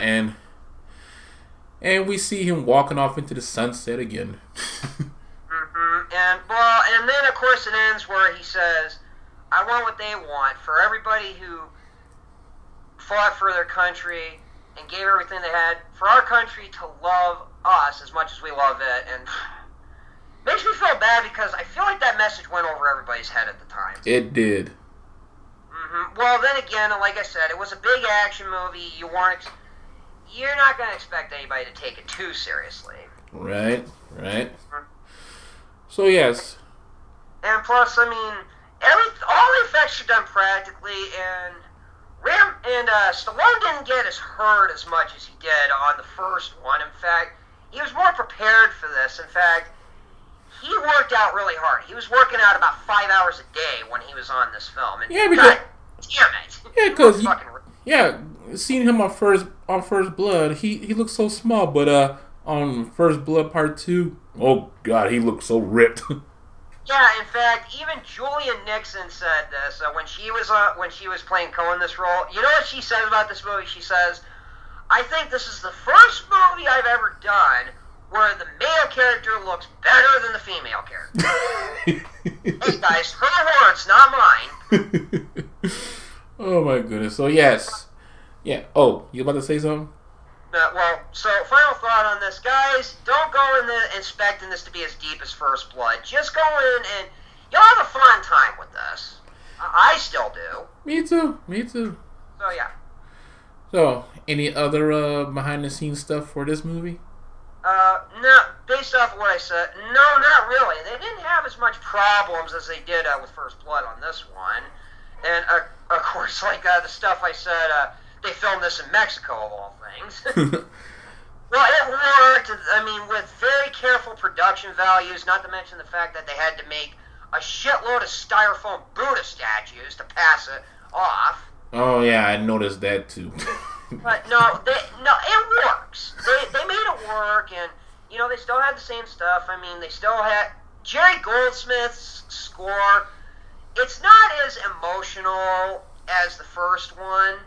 and we see him walking off into the sunset again. Mm-hmm. And then of course it ends where he says, "I want what they want for everybody who fought for their country and gave everything they had for our country to love us as much as we love it." And makes me feel bad because I feel like that message went over everybody's head at the time. It did. Mm-hmm. Well, then again, like I said, it was a big action movie. You're not going to expect anybody to take it too seriously. Right. Mm-hmm. So yes. And plus, I mean, all the effects are done practically, and Stallone didn't get as hurt as much as he did on the first one. In fact, he was more prepared for this. In fact, he worked out really hard. He was working out about 5 hours a day when he was on this film. And yeah, because damn it. Yeah, because seeing him on First Blood, he looked so small, but on First Blood Part 2, oh god, he looked so ripped. Yeah, in fact, even Julia Nixon said this when she was playing Cohen this role. You know what she says about this movie? She says, "I think this is the first movie I've ever done where the male character looks better than the female character." Hey guys, her words, not mine. Oh my goodness. So yes, yeah. Oh, you about to say something? So final thought on this, guys. Don't go in expecting this to be as deep as First Blood. Just go in and you'll have a fun time with this. I still do. Me too. So yeah. So, any other behind-the-scenes stuff for this movie? No. Based off of what I said, no, not really. They didn't have as much problems as they did with First Blood on this one. And of course, like the stuff I said. They filmed this in Mexico, of all things. Well, it worked. I mean, with very careful production values, not to mention the fact that they had to make a shitload of styrofoam Buddha statues to pass it off. Oh, yeah, I noticed that, too. But, no, it works. They made it work, and, they still had the same stuff. I mean, they still had Jerry Goldsmith's score. It's not as emotional as the first one.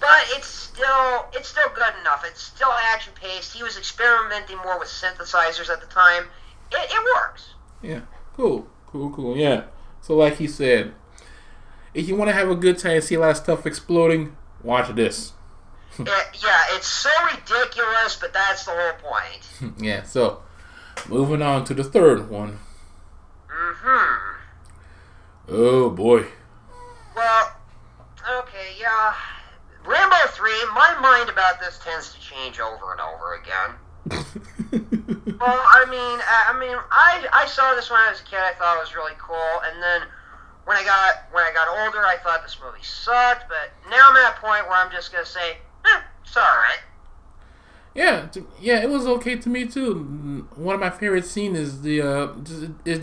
But it's still good enough. It's still action paced. He was experimenting more with synthesizers at the time. It works. Yeah, cool. Yeah. So like he said, if you want to have a good time and see a lot of stuff exploding, watch this. It's so ridiculous, but that's the whole point. Yeah. So moving on to the third one. Mm-hmm. Oh boy. Well, okay, yeah. Rambo 3, my mind about this tends to change over and over again. Well, I saw this when I was a kid. I thought it was really cool, and then when I got older, I thought this movie sucked. But now I'm at a point where I'm just gonna say, it's all right. Yeah, it was okay to me too. One of my favorite scenes is the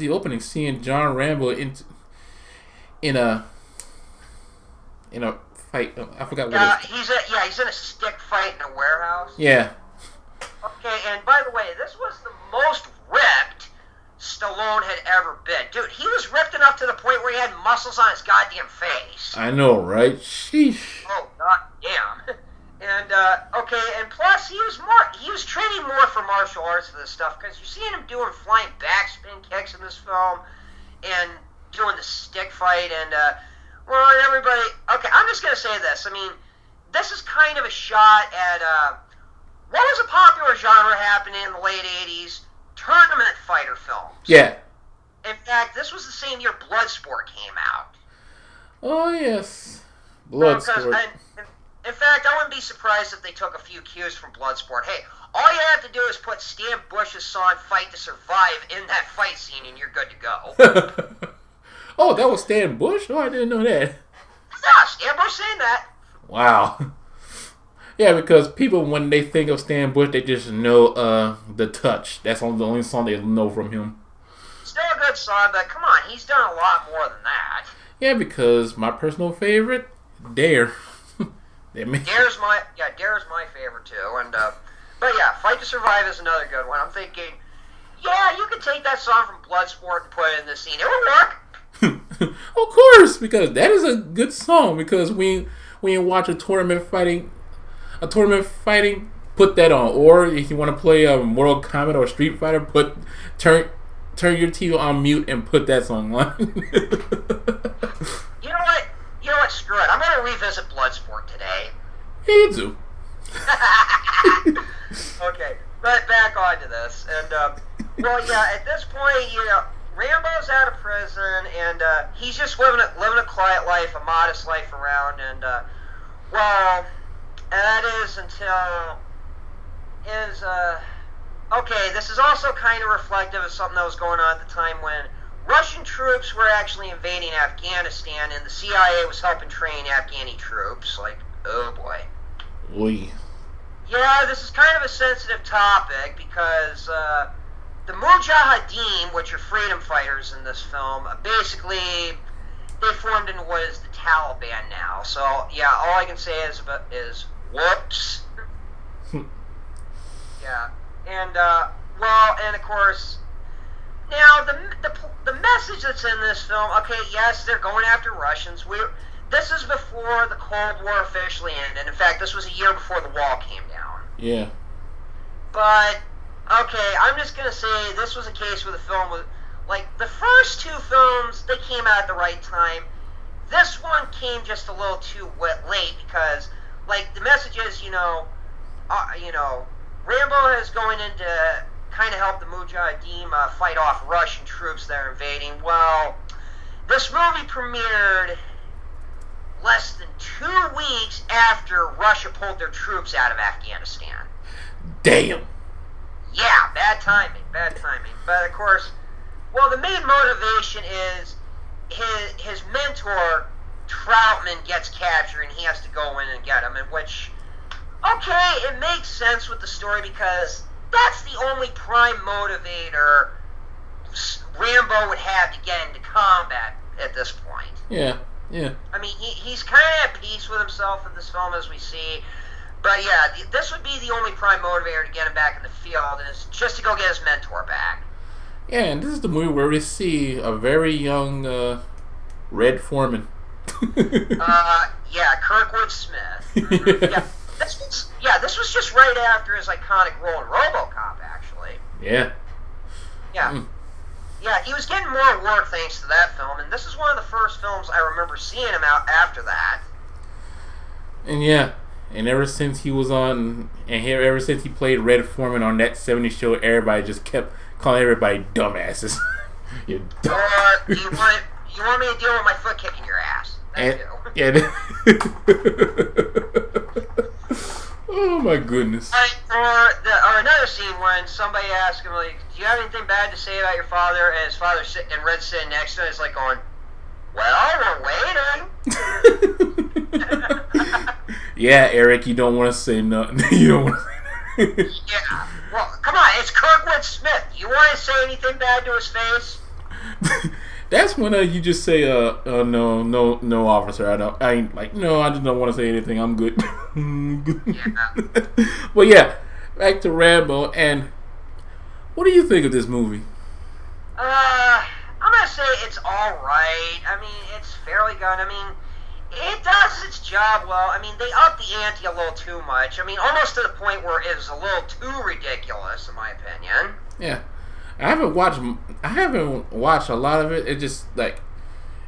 opening scene. John Rambo in a fight. I forgot what. He's in a stick fight in a warehouse. Yeah. Okay, Okay, and by the way, this was the most ripped Stallone had ever been. Dude, he was ripped enough to the point where he had muscles on his goddamn face. I know, right? Sheesh. Oh, goddamn. And, okay, and plus he was training more for martial arts for this stuff, because you're seeing him doing flying backspin kicks in this film, and doing the stick fight, and, well, everybody, okay, I'm just gonna say this, I mean, this is kind of a shot at, what was a popular genre happening in the late 80s? Tournament fighter films. Yeah. In fact, this was the same year Bloodsport came out. Oh, yes. Bloodsport. In fact, I wouldn't be surprised if they took a few cues from Bloodsport. Hey, all you have to do is put Stan Bush's song Fight to Survive in that fight scene and you're good to go. Oh, that was Stan Bush? Oh, I didn't know that. Yeah, Stan Bush saying that. Wow. Yeah, because people, when they think of Stan Bush, they just know The Touch. That's the only song they know from him. Still a good song, but come on, he's done a lot more than that. Yeah, because my personal favorite, Dare. Dare's my favorite too, and but yeah, Fight to Survive is another good one. I'm thinking, yeah, you could take that song from Bloodsport and put it in this scene. It would work. Of course, because that is a good song. Because when you watch a tournament fighting, put that on. Or if you want to play Mortal Kombat or Street Fighter, turn your TV on mute and put that song on. You know what? Screw it. I'm going to revisit Bloodsport today. Yeah, you do. Okay, but back on to this. And, well, yeah, at this point, you know, Rambo's out of prison, and he's just living a quiet life, a modest life around, and, well, that is until his, okay, this is also kind of reflective of something that was going on at the time when Russian troops were actually invading Afghanistan, and the CIA was helping train Afghani troops. Like, oh boy. Oy. Yeah, this is kind of a sensitive topic because the Mujahideen, which are freedom fighters in this film, basically they formed into what is the Taliban now. So yeah, all I can say is whoops. Yeah, and well, and of course. Now, the message that's in this film, okay, yes, they're going after Russians. This is before the Cold War officially ended. In fact, this was a year before the wall came down. Yeah. But, okay, I'm just going to say this was a case where the film was, like, the first two films, they came out at the right time. This one came just a little too late because, like, the message is, Rambo is going into kind of help the Mujahideen fight off Russian troops that are invading. Well, this movie premiered less than 2 weeks after Russia pulled their troops out of Afghanistan. Damn. Yeah, bad timing. But of course, well, the main motivation is his mentor, Troutman, gets captured and he has to go in and get him, and which, okay, it makes sense with the story because that's the only prime motivator Rambo would have to get into combat at this point. Yeah. I mean, he's kind of at peace with himself in this film, as we see. But yeah, this would be the only prime motivator to get him back in the field, and it's just to go get his mentor back. Yeah, and this is the movie where we see a very young Red Foreman. Yeah, Kirkwood Smith. Yeah. This was just right after his iconic role in RoboCop, actually. Yeah. Yeah. Yeah, he was getting more work thanks to that film, and this is one of the first films I remember seeing him out after that. And yeah, and ever since he was on, ever since he played Red Foreman on that 70s show, everybody just kept calling everybody dumbasses. You dumb. Or you want me to deal with my foot kicking your ass? Oh my goodness. Or another scene when somebody asks him, like, do you have anything bad to say about your father? And his father and Red sitting next to him is like going, well, we're waiting. Yeah, Eric, you don't want to say nothing. You don't want to say nothing. Yeah. Well, come on, it's Kirkwood Smith. You want to say anything bad to his face? That's when you just say, no, officer. I ain't like, no, I just don't want to say anything. I'm good. Yeah. But yeah, back to Rambo, and what do you think of this movie? I'm gonna say it's all right. I mean, it's fairly good. I mean, it does its job well. I mean, they upped the ante a little too much. I mean, almost to the point where it was a little too ridiculous, in my opinion. Yeah, I haven't watched a lot of it. It just like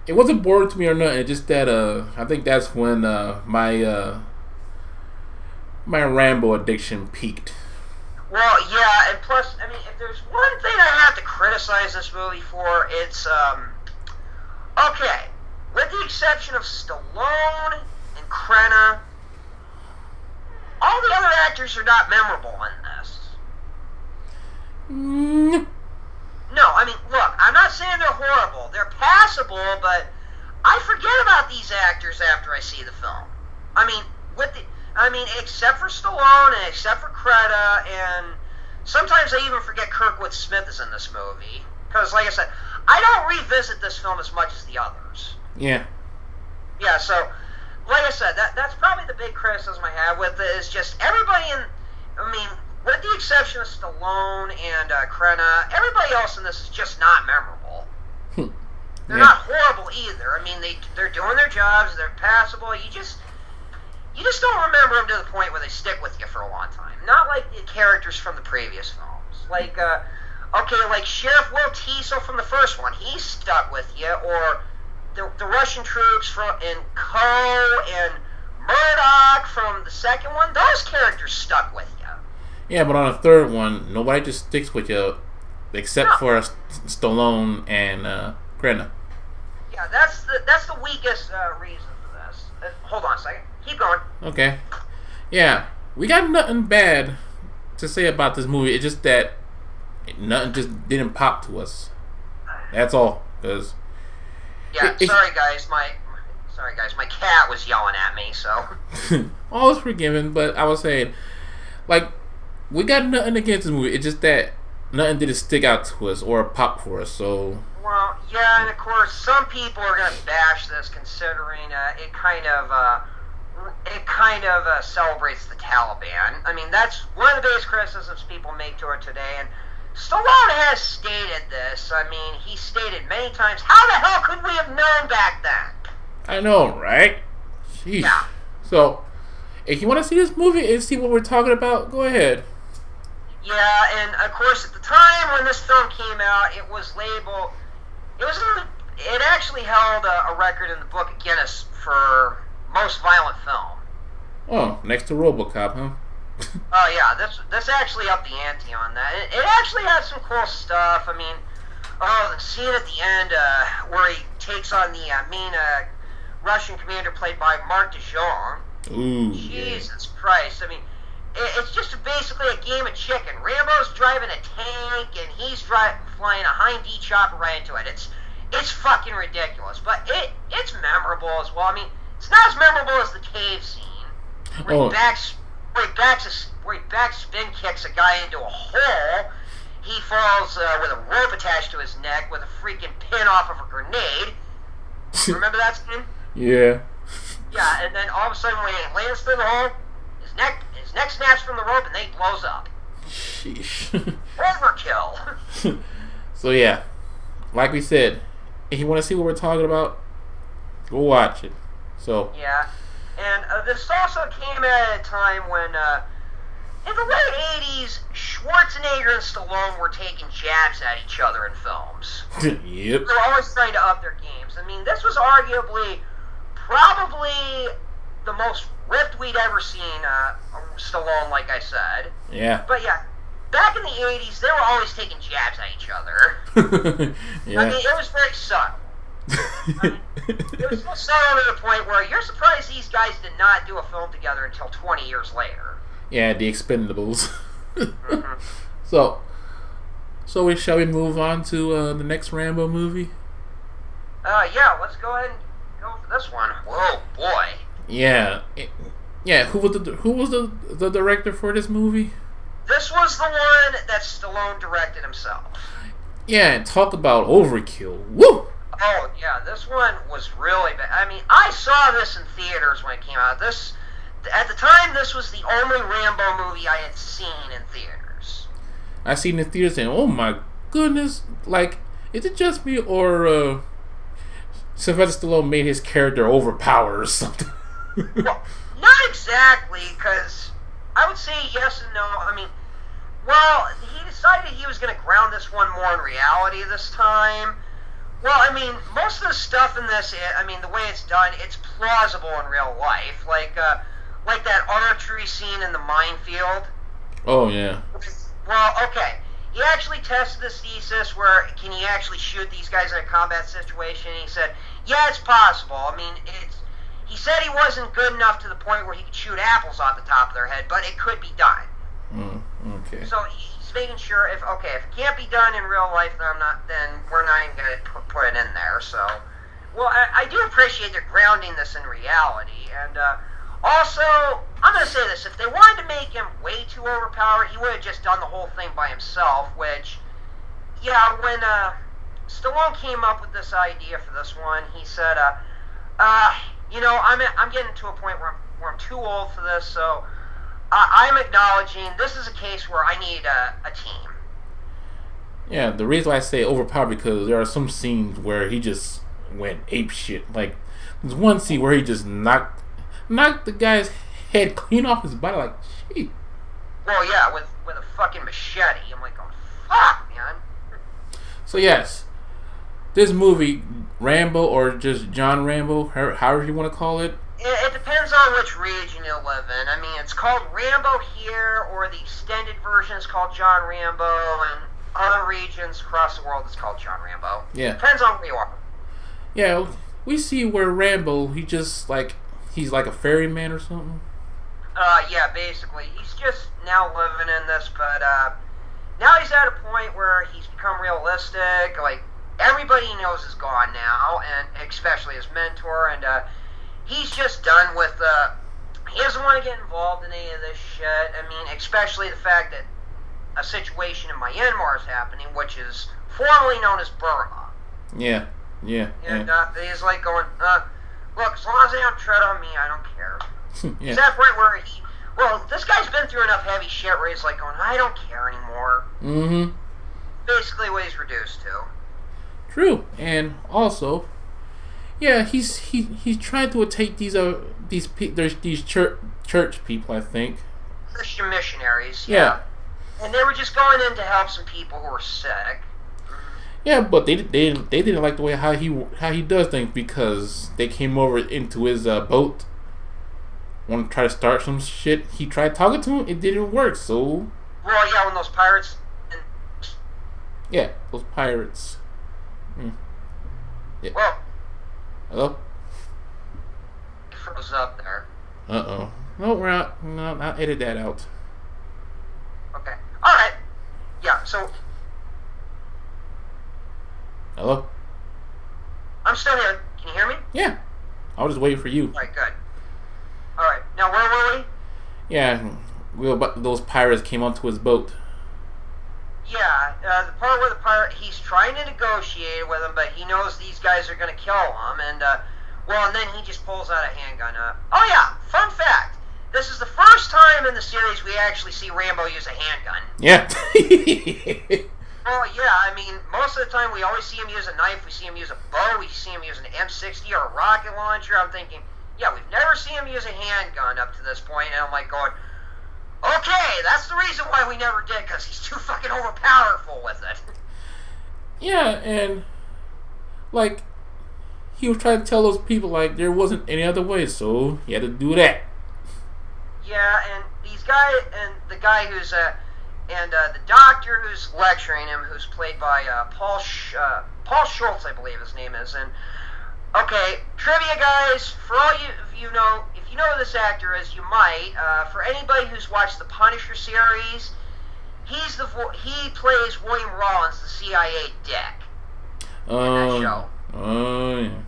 it wasn't boring to me or nothing. It's just that I think that's when my Rambo addiction peaked. Well, yeah, and plus, I mean, if there's one thing I have to criticize this movie for, it's okay. With the exception of Stallone and Crenna, all the other actors are not memorable in this. No, I mean, look, I'm not saying they're horrible. They're passable, but I forget about these actors after I see the film. I mean, except for Stallone and except for Crenna, and sometimes I even forget Kurtwood Smith is in this movie. Because, like I said, I don't revisit this film as much as the others. Yeah. Yeah, so, like I said, that's probably the big criticism I have with it, is just everybody with the exception of Stallone and Crenna, everybody else in this is just not memorable. They're not horrible either. I mean, they're doing their jobs, they're passable, you just don't remember them to the point where they stick with you for a long time. Not like the characters from the previous films. Like, like Sheriff Will Tiso from the first one, he stuck with you, or the Russian troops in Co and Murdoch from the second one, those characters stuck with you. Yeah, but on the third one, nobody just sticks with you except for Stallone and Crenna. Yeah, that's the weakest reason for this. Hold on a second. Keep going. Okay. Yeah, we got nothing bad to say about this movie. It's just that nothing just didn't pop to us. That's all. Cause sorry guys, my cat was yelling at me. So all is forgiven. But I was saying, like, we got nothing against this movie. It's just that nothing didn't stick out to us or pop for us. So. Well, yeah, and of course, some people are gonna bash this, considering it kind of celebrates the Taliban. I mean, that's one of the biggest criticisms people make to it today, and Stallone has stated this. I mean, he stated many times, how the hell could we have known back then? I know, right? Jeez. Yeah. So, if you want to see this movie and see what we're talking about, go ahead. Yeah, and of course, at the time when this film came out, it was labeled... It actually held a record in the Book of Guinness for most violent film. Oh, next to RoboCop, huh? Oh yeah, this actually upped the ante on that. It actually had some cool stuff. I mean, the scene at the end where he takes on the main Russian commander played by Mark DeJong. Ooh, Jesus Christ! I mean, it's just basically a game of chicken. Rambo's driving a tank, and he's flying a Hind-D chopper right into it. It's fucking ridiculous, but it's memorable as well. I mean, it's not as memorable as the cave scene, where he back spin kicks a guy into a hole. He falls with a rope attached to his neck with a freaking pin off of a grenade. Remember that scene? Yeah. Yeah, and then all of a sudden when he lands through the hole, his neck snaps from the rope and then he blows up. Sheesh. Overkill. So yeah, like we said, if you want to see what we're talking about, go watch it. So yeah, and this also came at a time when in the late 80s, Schwarzenegger and Stallone were taking jabs at each other in films. Yep. They were always trying to up their games. I mean, this was arguably probably the most ripped we'd ever seen Stallone, like I said. Yeah. But yeah, back in the 80s, they were always taking jabs at each other. Yeah. I mean, it was very subtle. It was so subtle to the point where you're surprised these guys did not do a film together until 20 years later. Yeah, the Expendables. Mm-hmm. So shall we move on to the next Rambo movie? Yeah, let's go ahead and go for this one. Whoa, boy. Yeah. Who was the director for this movie? This was the one that Stallone directed himself. Yeah, and talk about overkill. Woo! Oh, yeah, this one was really bad. I mean, I saw this in theaters when it came out. At the time this was the only Rambo movie I had seen in theaters. I seen the theater saying, "Oh my goodness!" Like, is it just me or Sylvester Stallone made his character overpowered or something? Well, not exactly, because I would say yes and no. I mean, well, he decided he was going to ground this one more in reality this time. Well, I mean, most of the stuff in this, I mean, the way it's done, it's plausible in real life. Like that archery scene in the minefield. Oh, yeah. Well, okay. He actually tested this thesis where can he actually shoot these guys in a combat situation? And he said, yeah, it's possible. I mean, he said he wasn't good enough to the point where he could shoot apples off the top of their head, but it could be done. Okay. So he's making sure if it can't be done in real life, then we're not even going to put it in there. So, well, I do appreciate they're grounding this in reality, and also I'm going to say this: if they wanted to make him way too overpowered, he would have just done the whole thing by himself. Which, yeah, when Stallone came up with this idea for this one, he said, I'm getting to a point where I'm too old for this, so I'm acknowledging this is a case where I need a team. Yeah, the reason why I say overpowered because there are some scenes where he just went ape shit. Like, there's one scene where he just knocked the guy's head clean off his body. Like, gee. Well, yeah, with a fucking machete. I'm like, oh, fuck, man. So yes, this movie, Rambo or just John Rambo, however you want to call it. It depends on which region you live in. I mean, it's called Rambo here, or the extended version is called John Rambo, and other regions across the world it's called John Rambo. Yeah. Depends on where you are. Yeah, we see where Rambo, he's like a ferryman or something. Yeah, basically. He's just now living in this, but now he's at a point where he's become realistic. Like, everybody he knows is gone now, and especially his mentor, and he's just done with he doesn't want to get involved in any of this shit. I mean, especially the fact that a situation in Myanmar is happening, which is formerly known as Burma. Yeah. And he's like going, look, as long as they don't tread on me, I don't care. Yeah. He's at a point where this guy's been through enough heavy shit where he's like going, I don't care anymore. Mm-hmm. Basically what he's reduced to. True, and also, yeah, he's trying to take these church people, I think. Christian missionaries. Yeah. And they were just going in to help some people who were sick. Yeah, but they didn't like the way how he does things because they came over into his boat, want to try to start some shit. He tried talking to him, it didn't work. So. Well, yeah, when those pirates. Yeah, those pirates. Yeah. Well. Hello. Froze up there. No, we're out. No, I'll edit that out. Okay. All right. Yeah. So. Hello? I'm still here. Can you hear me? Yeah. I was just waiting for you. Alright, good. Alright, now where were we? Yeah, those pirates came onto his boat. Yeah, the part where he's trying to negotiate with him, but he knows these guys are going to kill him, and, and then he just pulls out a handgun. Oh yeah, fun fact. This is the first time in the series we actually see Rambo use a handgun. Yeah. Well, yeah, I mean, most of the time we always see him use a knife, we see him use a bow, we see him use an M60 or a rocket launcher. I'm thinking, yeah, we've never seen him use a handgun up to this point, and I'm like going, okay, that's the reason why we never did, because he's too fucking overpowerful with it. Yeah, and, like, he was trying to tell those people, like, there wasn't any other way, so he had to do that. Yeah, and these guys, and the guy who's, the doctor who's lecturing him, who's played by Paul Schultz, I believe his name is. And okay, trivia guys, for all you know, if you know who this actor is, you might. For anybody who's watched the Punisher series, he plays William Rollins, the CIA dick. In that show. Oh yeah.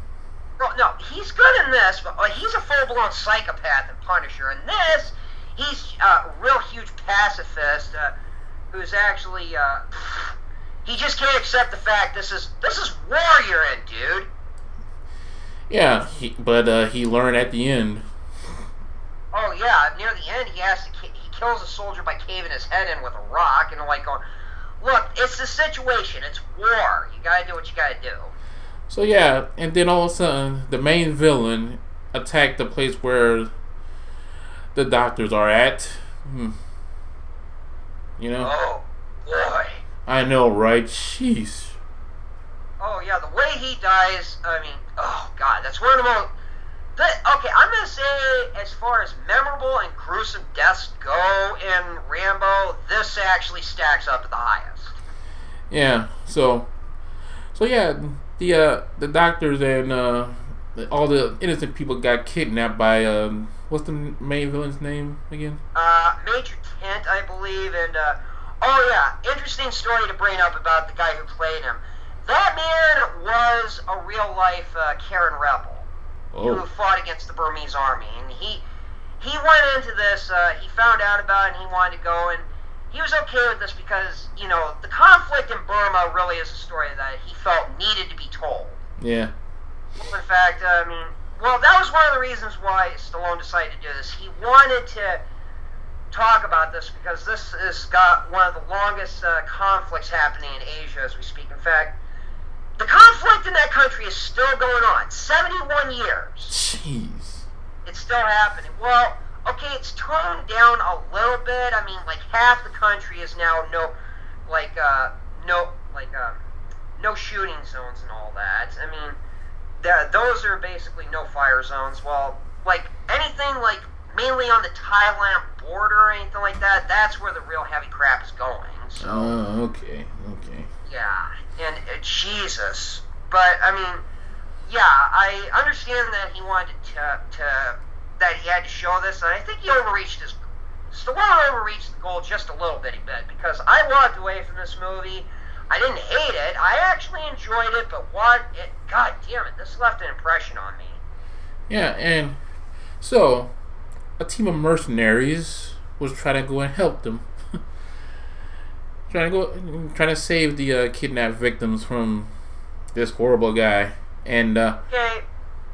Well, no, he's good in this, but he's a full-blown psychopath in Punisher. In this, he's a real huge pacifist. Who's actually, he just can't accept the fact this is war you're in, dude. Yeah, but he learned at the end. Oh yeah, near the end he kills a soldier by caving his head in with a rock, and I'm like going, look, it's the situation, it's war. You gotta do what you gotta do. So yeah, and then all of a sudden, the main villain attacked the place where the doctors are at. You know? Oh boy. I know, right? Jeez. Oh yeah, the way he dies. I mean, oh god, that's one of the most. Okay, I'm gonna say as far as memorable and gruesome deaths go in Rambo, this actually stacks up to the highest. Yeah. So yeah, the doctors and all the innocent people got kidnapped by what's the main villain's name again? Major Tent, I believe, and oh yeah, interesting story to bring up about the guy who played him. That man was a real life Karen rebel who fought against the Burmese army, and he went into this. He found out about it, and he wanted to go, and he was okay with this because the conflict in Burma really is a story that he felt needed to be told. Yeah. Well, in fact, I mean, well, that was one of the reasons why Stallone decided to do this. He wanted to talk about this because this has got one of the longest conflicts happening in Asia as we speak. In fact, the conflict in that country is still going on. 71 years. Jeez. It's still happening. Well, okay, it's toned down a little bit. I mean, like half the country is now no shooting zones and all that. I mean, those are basically no fire zones. Well, like anything like mainly on the Thailand border or anything like that, that's where the real heavy crap is going. So. Okay. Yeah, and Jesus, but I mean, yeah, I understand that he wanted to that he had to show this, and I think he Stallone overreached the goal just a little bit, because I walked away from this movie. I didn't hate it. I actually enjoyed it, but God damn it, this left an impression on me. Yeah, and so a team of mercenaries was trying to go and help them. trying to save the kidnapped victims from this horrible guy. And okay,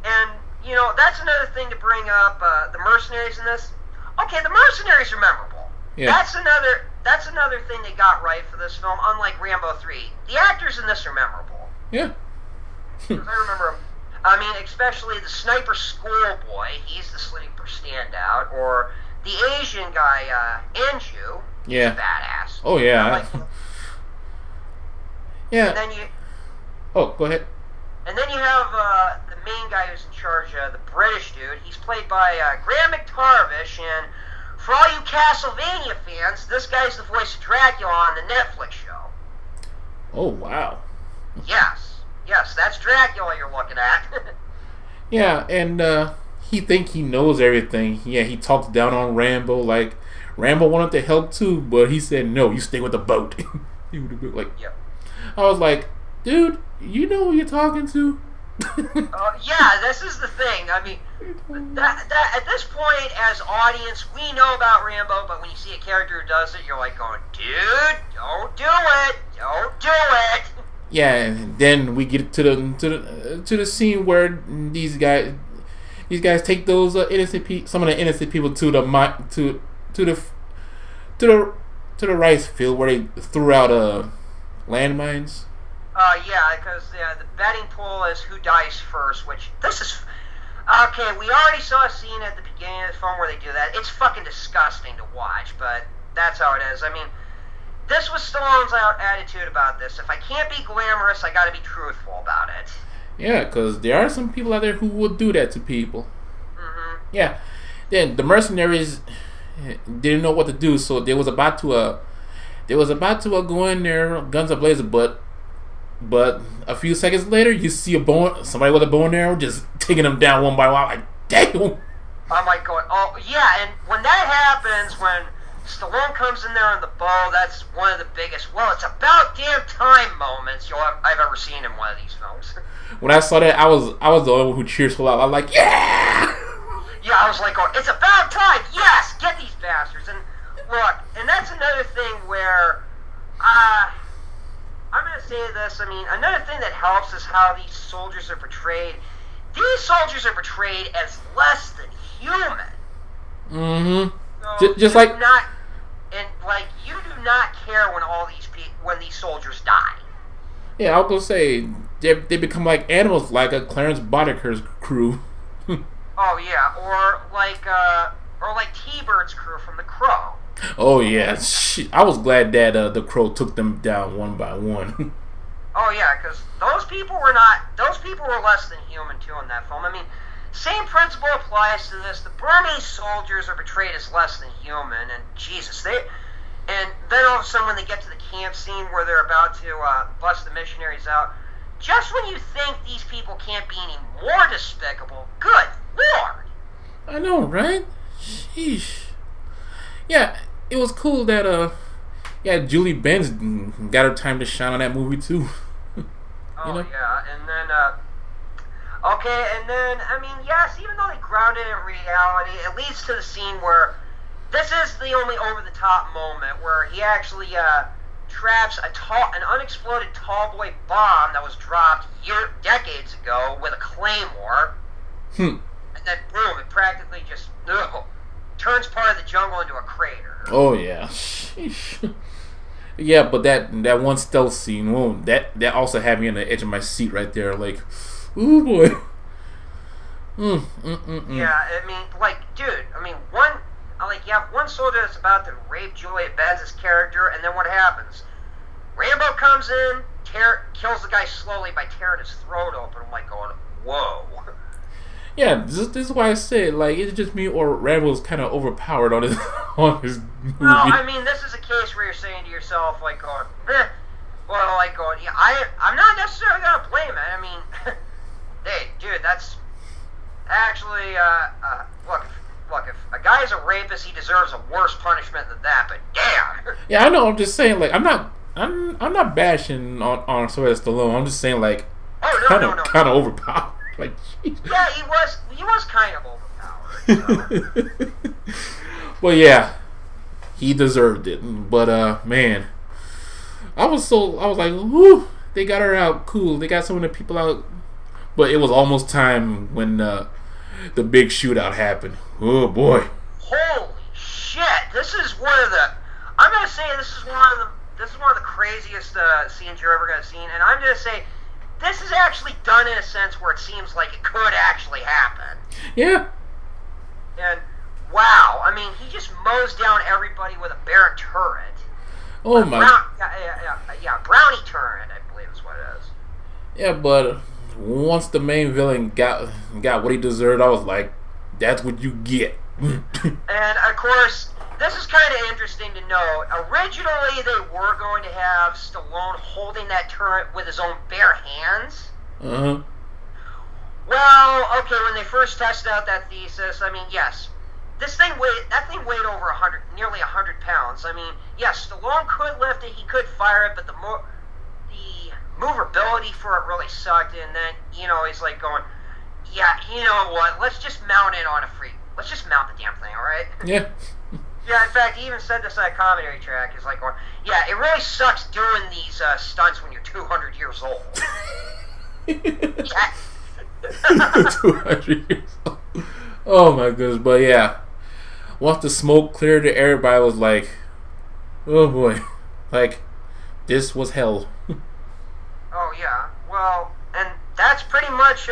and that's another thing to bring up. The mercenaries in this. Okay, the mercenaries are memorable. Yeah. That's another thing they got right for this film. Unlike Rambo 3, the actors in this are memorable. Yeah. Because I remember them. I mean, especially the sniper schoolboy. He's the sleeper standout. Or the Asian guy, Anju. Yeah. He's a badass. Oh yeah. Yeah. And then Oh, go ahead. And then you have the main guy who's in charge, the British dude. He's played by Graham McTavish, and for all you Castlevania fans, this guy's the voice of Dracula on the Netflix show. Oh wow. Yes, that's Dracula you're looking at. Yeah, and he think he knows everything. Yeah, he talks down on Rambo, like Rambo wanted to help too, but he said no, you stay with the boat. He would have been like, yep. I was like, dude, you know who you're talking to? Yeah, this is the thing. I mean, that at this point, as audience, we know about Rambo, but when you see a character who does it, you're like going, dude, don't do it. Yeah, and then we get to the scene where these guys take those some of the innocent people to the rice field where they threw out landmines. Yeah, because the betting pool is who dies first, which this is... Okay, we already saw a scene at the beginning of the film where they do that. It's fucking disgusting to watch, but that's how it is. I mean, this was Stallone's attitude about this. If I can't be glamorous, I gotta be truthful about it. Yeah, because there are some people out there who will do that to people. Mm-hmm. Yeah. Then the mercenaries didn't know what to do, so they was about to go in there, guns ablazing, but a few seconds later, you see somebody with a bow and arrow just taking them down one by one. I'm like, damn. I'm like going, oh yeah, and when that happens, when Stallone comes in there on the bow, that's one of the biggest, well, it's about damn time moments I've ever seen in one of these films. When I saw that, I was the only one who cheered so loud. I'm like, yeah! Yeah, I was like, going, it's about time, yes, get these bastards. And look, and that's another thing where, I'm going to say this, I mean, another thing that helps is how these soldiers are portrayed. These soldiers are portrayed as less than human. Mm-hmm. So Just you like, do not, and like you do not care when when these soldiers die. yeah, I was gonna say they become like animals, like a Clarence Boddick's crew. Oh yeah, or like T-Bird's crew from The Crow. Oh yeah, I was glad that the crow took them down one by one. Oh yeah, because those people were not. Those people were less than human too in that film. I mean, same principle applies to this. The Burmese soldiers are portrayed as less than human, and Jesus, they. And then all of a sudden, when they get to the camp scene where they're about to bust the missionaries out, just when you think these people can't be any more despicable, good lord! I know, right? Sheesh. Yeah, it was cool that yeah, Julie Benz got her time to shine on that movie too. Oh yeah, and then okay, and then I mean, yes, even though they grounded it in reality, it leads to the scene where this is the only over-the-top moment where he actually traps an unexploded tall boy bomb that was dropped decades ago with a claymore, and then boom, it practically just turns part of the jungle into a crater. Oh yeah. Sheesh. Yeah, but that one stealth scene, whoa, that also had me on the edge of my seat right there, like, ooh boy. Yeah, I mean, like, dude, I mean, you have one soldier that's about to rape Juliet Benz's character, and then what happens? Rambo comes in, kills the guy slowly by tearing his throat open. I'm like going, whoa. Yeah, this is why I say, like, it's just me or Rambo's kind of overpowered on his movie. Well, I mean, this is a case where you're saying to yourself, like, going, yeah, I'm not necessarily going to blame it. I mean, hey, dude, that's actually, look, if a guy's a rapist, he deserves a worse punishment than that, but damn. Yeah, I know, I'm just saying, like, I'm not bashing on Sylvester Stallone. I'm just saying, like, kind of overpowered. Like, geez. Yeah, he was kind of overpowered. So. Well, yeah, he deserved it. But man, I was like, whoo, they got her out, cool. They got some of the people out, but it was almost time when the big shootout happened. Oh boy! Holy shit! This is one of the. I'm gonna say this is one of the craziest scenes you're ever gonna see, and I'm gonna say. This is actually done in a sense where it seems like it could actually happen. Yeah. And wow, I mean, he just mows down everybody with a Baron turret. Oh my. Brownie turret, I believe is what it is. Yeah, but once the main villain got what he deserved, I was like, that's what you get. And of course, this is kind of interesting to note. Originally, they were going to have Stallone holding that turret with his own bare hands. Uh-huh. Well, okay, when they first tested out that thesis, I mean, yes, that thing weighed over nearly 100 pounds. I mean, yes, Stallone could lift it, he could fire it, but the movability for it really sucked. And then, he's like going, yeah, you know what? Let's just mount the damn thing, all right? Yeah. Yeah, in fact, he even said this on a commentary track. He's like, yeah, it really sucks doing these stunts when you're 200 years old. Yeah. 200 years old. Oh my goodness, but yeah. Once the smoke cleared, everybody was like, oh boy. Like, this was hell. Oh, yeah. Well, and that's pretty much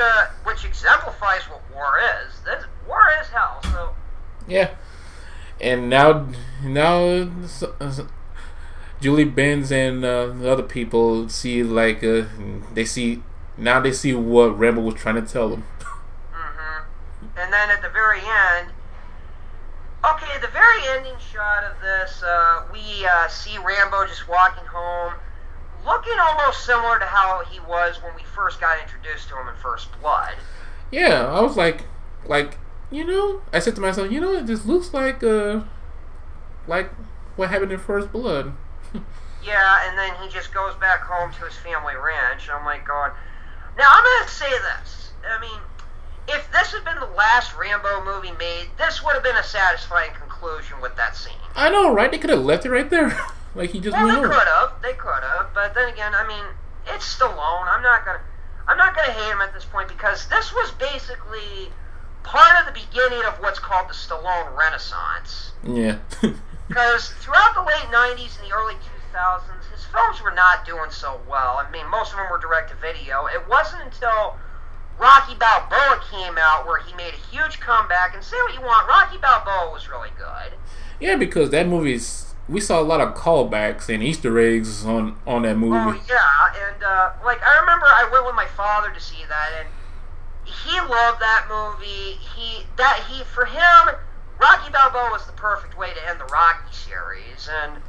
which exemplifies what war is. War is hell, so... Yeah. And now, Julie Benz and the other people see like they see what Rambo was trying to tell them. Mm-hmm. And then at the very end, the very ending shot of this, we see Rambo just walking home, looking almost similar to how he was when we first got introduced to him in First Blood. Yeah, I was like. I said to myself, it just looks like what happened in First Blood. Yeah, and then he just goes back home to his family ranch. I'm like going, now I'm going to say this. I mean, if this had been the last Rambo movie made, this would have been a satisfying conclusion with that scene. I know, right? They could have left it right there. Like he just went over. They could have, but then again, I mean, it's Stallone. I'm not gonna hate him at this point because this was basically part of the beginning of what's called the Stallone Renaissance. Yeah. Because throughout the late 90s and the early 2000s, his films were not doing so well. I mean, most of them were direct-to-video. It wasn't until Rocky Balboa came out where he made a huge comeback. And say what you want, Rocky Balboa was really good. Yeah, because that movie's... We saw a lot of callbacks and Easter eggs on that movie. Oh, yeah. And, I remember I went with my father to see that, and he loved that movie. For him, Rocky Balboa was the perfect way to end the Rocky series. And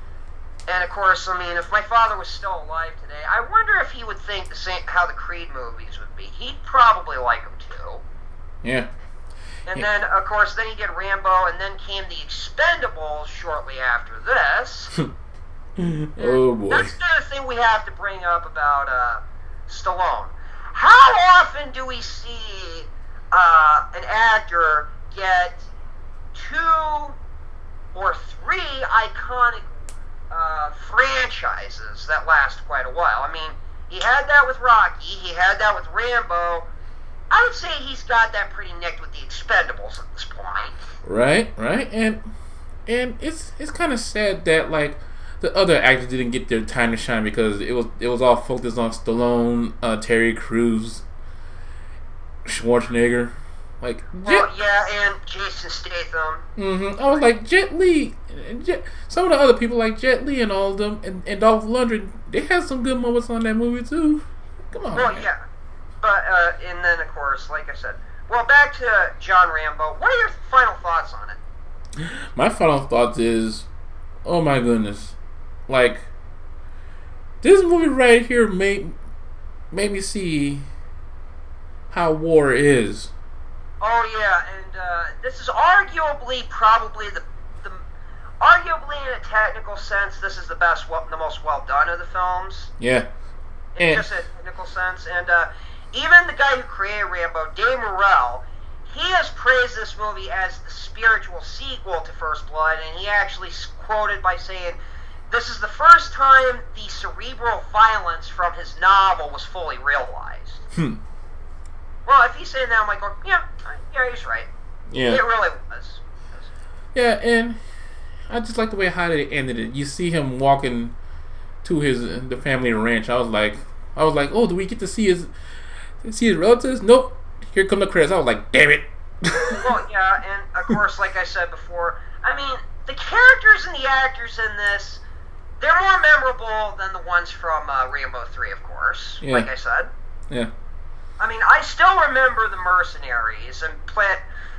of course, I mean, if my father was still alive today, I wonder if he would think the same how the Creed movies would be. He'd probably like them too. Yeah. And then, of course, then you get Rambo, and then came the Expendables shortly after this. Oh boy. That's another thing we have to bring up about Stallone. How often do we see an actor get 2 or 3 iconic franchises that last quite a while? I mean, he had that with Rocky, he had that with Rambo. I would say he's got that pretty nicked with the Expendables at this point. Right, and it's kind of sad that like the other actors didn't get their time to shine because it was all focused on Stallone, Terry Crews, Schwarzenegger, like and Jason Statham. I was like Jet Li, some of the other people like Jet Li and all of them, and Dolph Lundgren. They had some good moments on that movie too. Come on. Well, man. yeah. But, and then, of course, like I said, well, back to John Rambo. What are your final thoughts on it? My final thoughts is, oh my goodness, like, this movie right here made me see how war is. Oh, yeah, and, this is arguably probably arguably in a technical sense, this is the most well done of the films. Yeah. In just a technical sense, and, even the guy who created Rambo, Dave Morrell, he has praised this movie as the spiritual sequel to First Blood, and he actually quoted by saying, "This is the first time the cerebral violence from his novel was fully realized." Well, if he's saying that, I'm like, yeah, he's right. Yeah. It really was. Yeah, and I just like the way how they ended it. You see him walking to the family ranch. I was like, oh, do we get to see his relatives? Nope. Here come the credits. I was like, damn it. Well, yeah, and of course, like I said before, I mean, the characters and the actors in this, they're more memorable than the ones from Rambo 3, of course, like I said. Yeah. I mean, I still remember the mercenaries, and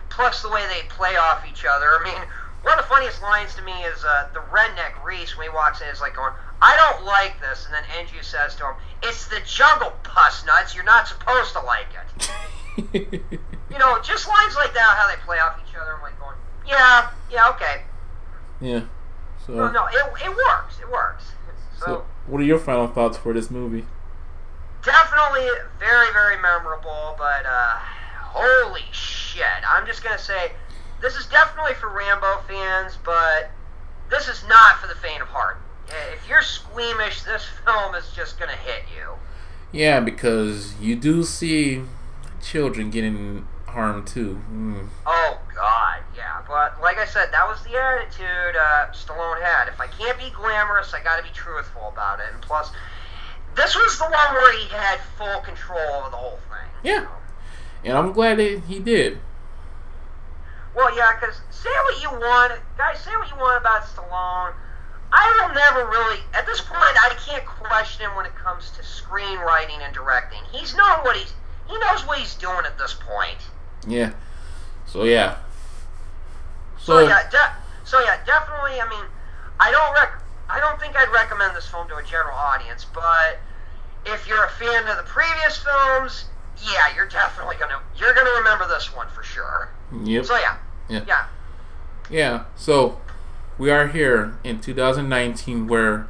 plus the way they play off each other. I mean, one of the funniest lines to me is the redneck Reese, when he walks in, is like going, "I don't like this," and then Angie says to him, "It's the jungle, puss nuts. You're not supposed to like it." You know, just lines like that, how they play off each other. I'm like going, yeah, okay. Yeah. So. No, it works. It works. So, what are your final thoughts for this movie? Definitely very, very memorable, but holy shit! I'm just gonna say, this is definitely for Rambo fans, but this is not for the faint of heart. If you're squeamish, this film is just gonna hit you. Yeah, because you do see children getting harmed too. Oh God, yeah. But like I said, that was the attitude Stallone had. If I can't be glamorous, I got to be truthful about it. And plus, this was the one where he had full control of the whole thing. Yeah, and I'm glad that he did. Well, yeah, because say what you want, guys. Say what you want about Stallone. I will never really, at this point, I can't question him when it comes to screenwriting and directing. He knows what he's doing at this point. Yeah. So yeah, definitely. I mean, I don't think I'd recommend this film to a general audience, but if you're a fan of the previous films, yeah, you're gonna remember this one for sure. Yep. So yeah. So we are here in 2019, where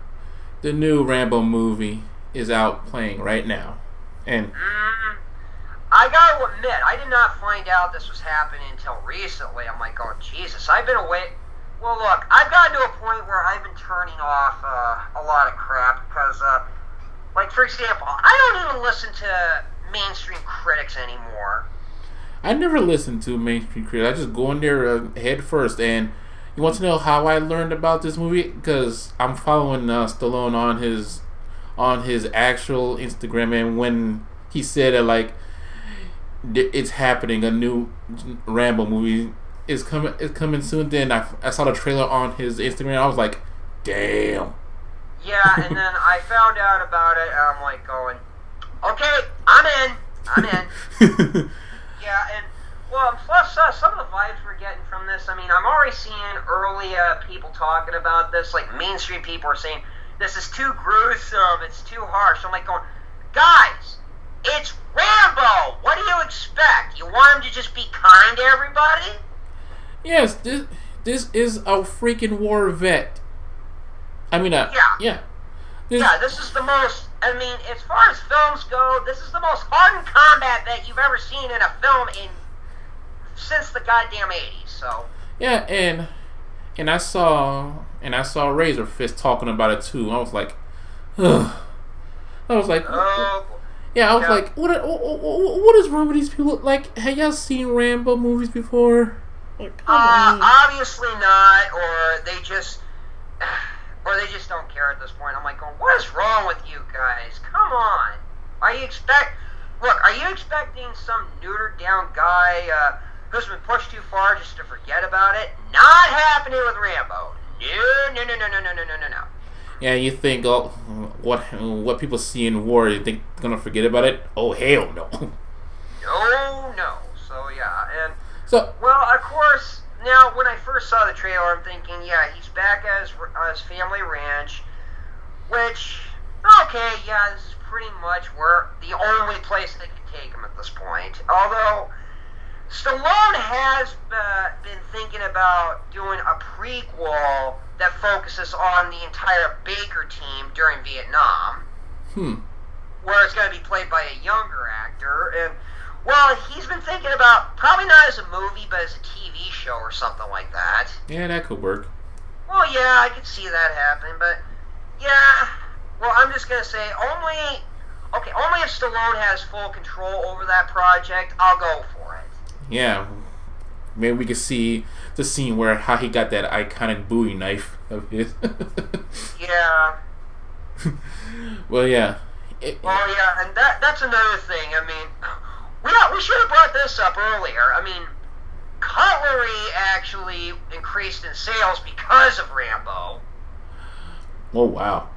the new Rambo movie is out playing right now, and. I gotta admit, I did not find out this was happening until recently. I'm like, oh, Jesus, I've been away. Well, look, I've gotten to a point where I've been turning off a lot of crap because, like, for example, I don't even listen to mainstream critics anymore. I never listen to mainstream critics. I just go in there head first. And you want to know how I learned about this movie? Because I'm following Stallone on his actual Instagram, and when he said that like it's happening, a new Rambo movie is coming soon. Then I saw the trailer on his Instagram. I was like, damn. Yeah, and then I found out about it, and I'm like going, okay, I'm in. Yeah, and well, plus some of the vibes we're getting from this. I mean, I'm already seeing early people talking about this. Like mainstream people are saying this is too gruesome, it's too harsh. I'm like going, guys, it's Rambo. What do you expect? You want him to just be kind to everybody? Yes, this is a freaking war vet. I mean, yeah. This is the most. I mean, as far as films go, this is the most hardened combat vet you've ever seen in a film since the goddamn '80s. So. Yeah, and I saw Razor Fist talking about it too. I was like, ugh. I was like, yeah. I was like, what is wrong with these people? Like, have y'all seen Rambo movies before? Like, obviously not, or they just don't care at this point. I'm like, what is wrong with you guys? Come on. Are you expecting some neutered down guy who's been pushed too far just to forget about it? Not happening with Rambo. No. Yeah, you think what people see in war, you think they're gonna forget about it? Oh hell no. No. So yeah, and well, of course. Now, when I first saw the trailer, I'm thinking, yeah, he's back at his family ranch, which, okay, yeah, this is pretty much where the only place they could take him at this point. Although, Stallone has been thinking about doing a prequel that focuses on the entire Baker team during Vietnam. Where it's going to be played by a younger actor, and well, he's been thinking about, probably not as a movie, but as a TV show or something like that. Yeah, that could work. Well, yeah, I could see that happening, but, yeah, well, I'm just going to say, only if Stallone has full control over that project, I'll go for it. Yeah, maybe we could see the scene where how he got that iconic Bowie knife of his. Yeah. Well, yeah. And that's another thing, I mean, we should have brought this up earlier. I mean, cutlery actually increased in sales because of Rambo. Oh, wow.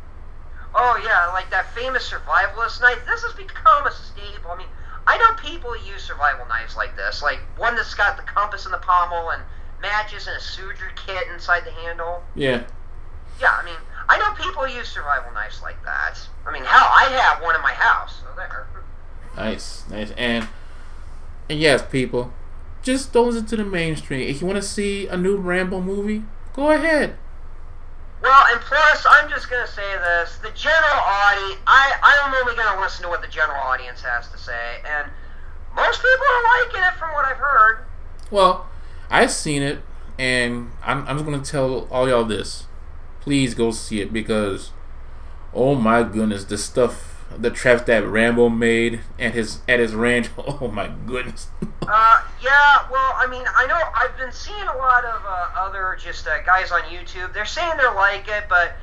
Oh, yeah, like that famous survivalist knife. This has become a staple. I mean, I know people who use survival knives like this. Like, one that's got the compass in the pommel and matches and a suture kit inside the handle. Yeah. Yeah, I mean, I know people who use survival knives like that. I mean, hell, I have one in my house. So there. Nice. And yes, people, just don't listen to the mainstream. If you want to see a new Rambo movie, go ahead. Well, and plus, I'm just going to say this. The general audience, I'm only going to listen to what the general audience has to say, and most people are liking it from what I've heard. Well, I've seen it, and I'm just going to tell all y'all this. Please go see it, because, oh my goodness, the traps that Rambo made at his ranch. Oh my goodness. Yeah. Well, I mean, I know I've been seeing a lot of other just guys on YouTube. They're saying they like it, but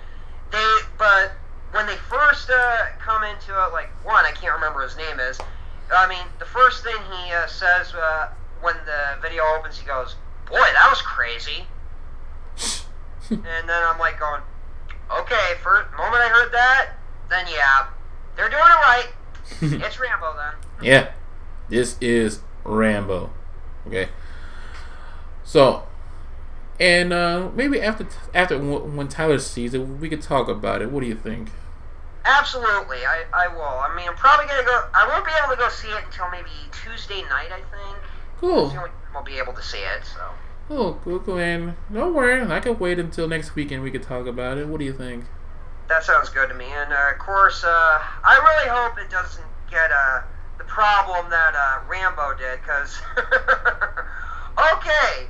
when they first come into it, like one, I can't remember his name is. I mean, the first thing he says when the video opens, he goes, "Boy, that was crazy." And then I'm like going, okay. For the moment I heard that, then yeah. They're doing it right. It's Rambo then. Yeah, this is Rambo. Okay. So, and maybe after when Tyler sees it, we could talk about it. What do you think? Absolutely, I will. I mean, I'm probably gonna go. I won't be able to go see it until maybe Tuesday night. I think. Cool. That's the only time I'll be able to see it. So. Cool. And don't worry, I can wait until next weekend. We could talk about it. What do you think? That sounds good to me, and of course, I really hope it doesn't get the problem that Rambo did, because, okay,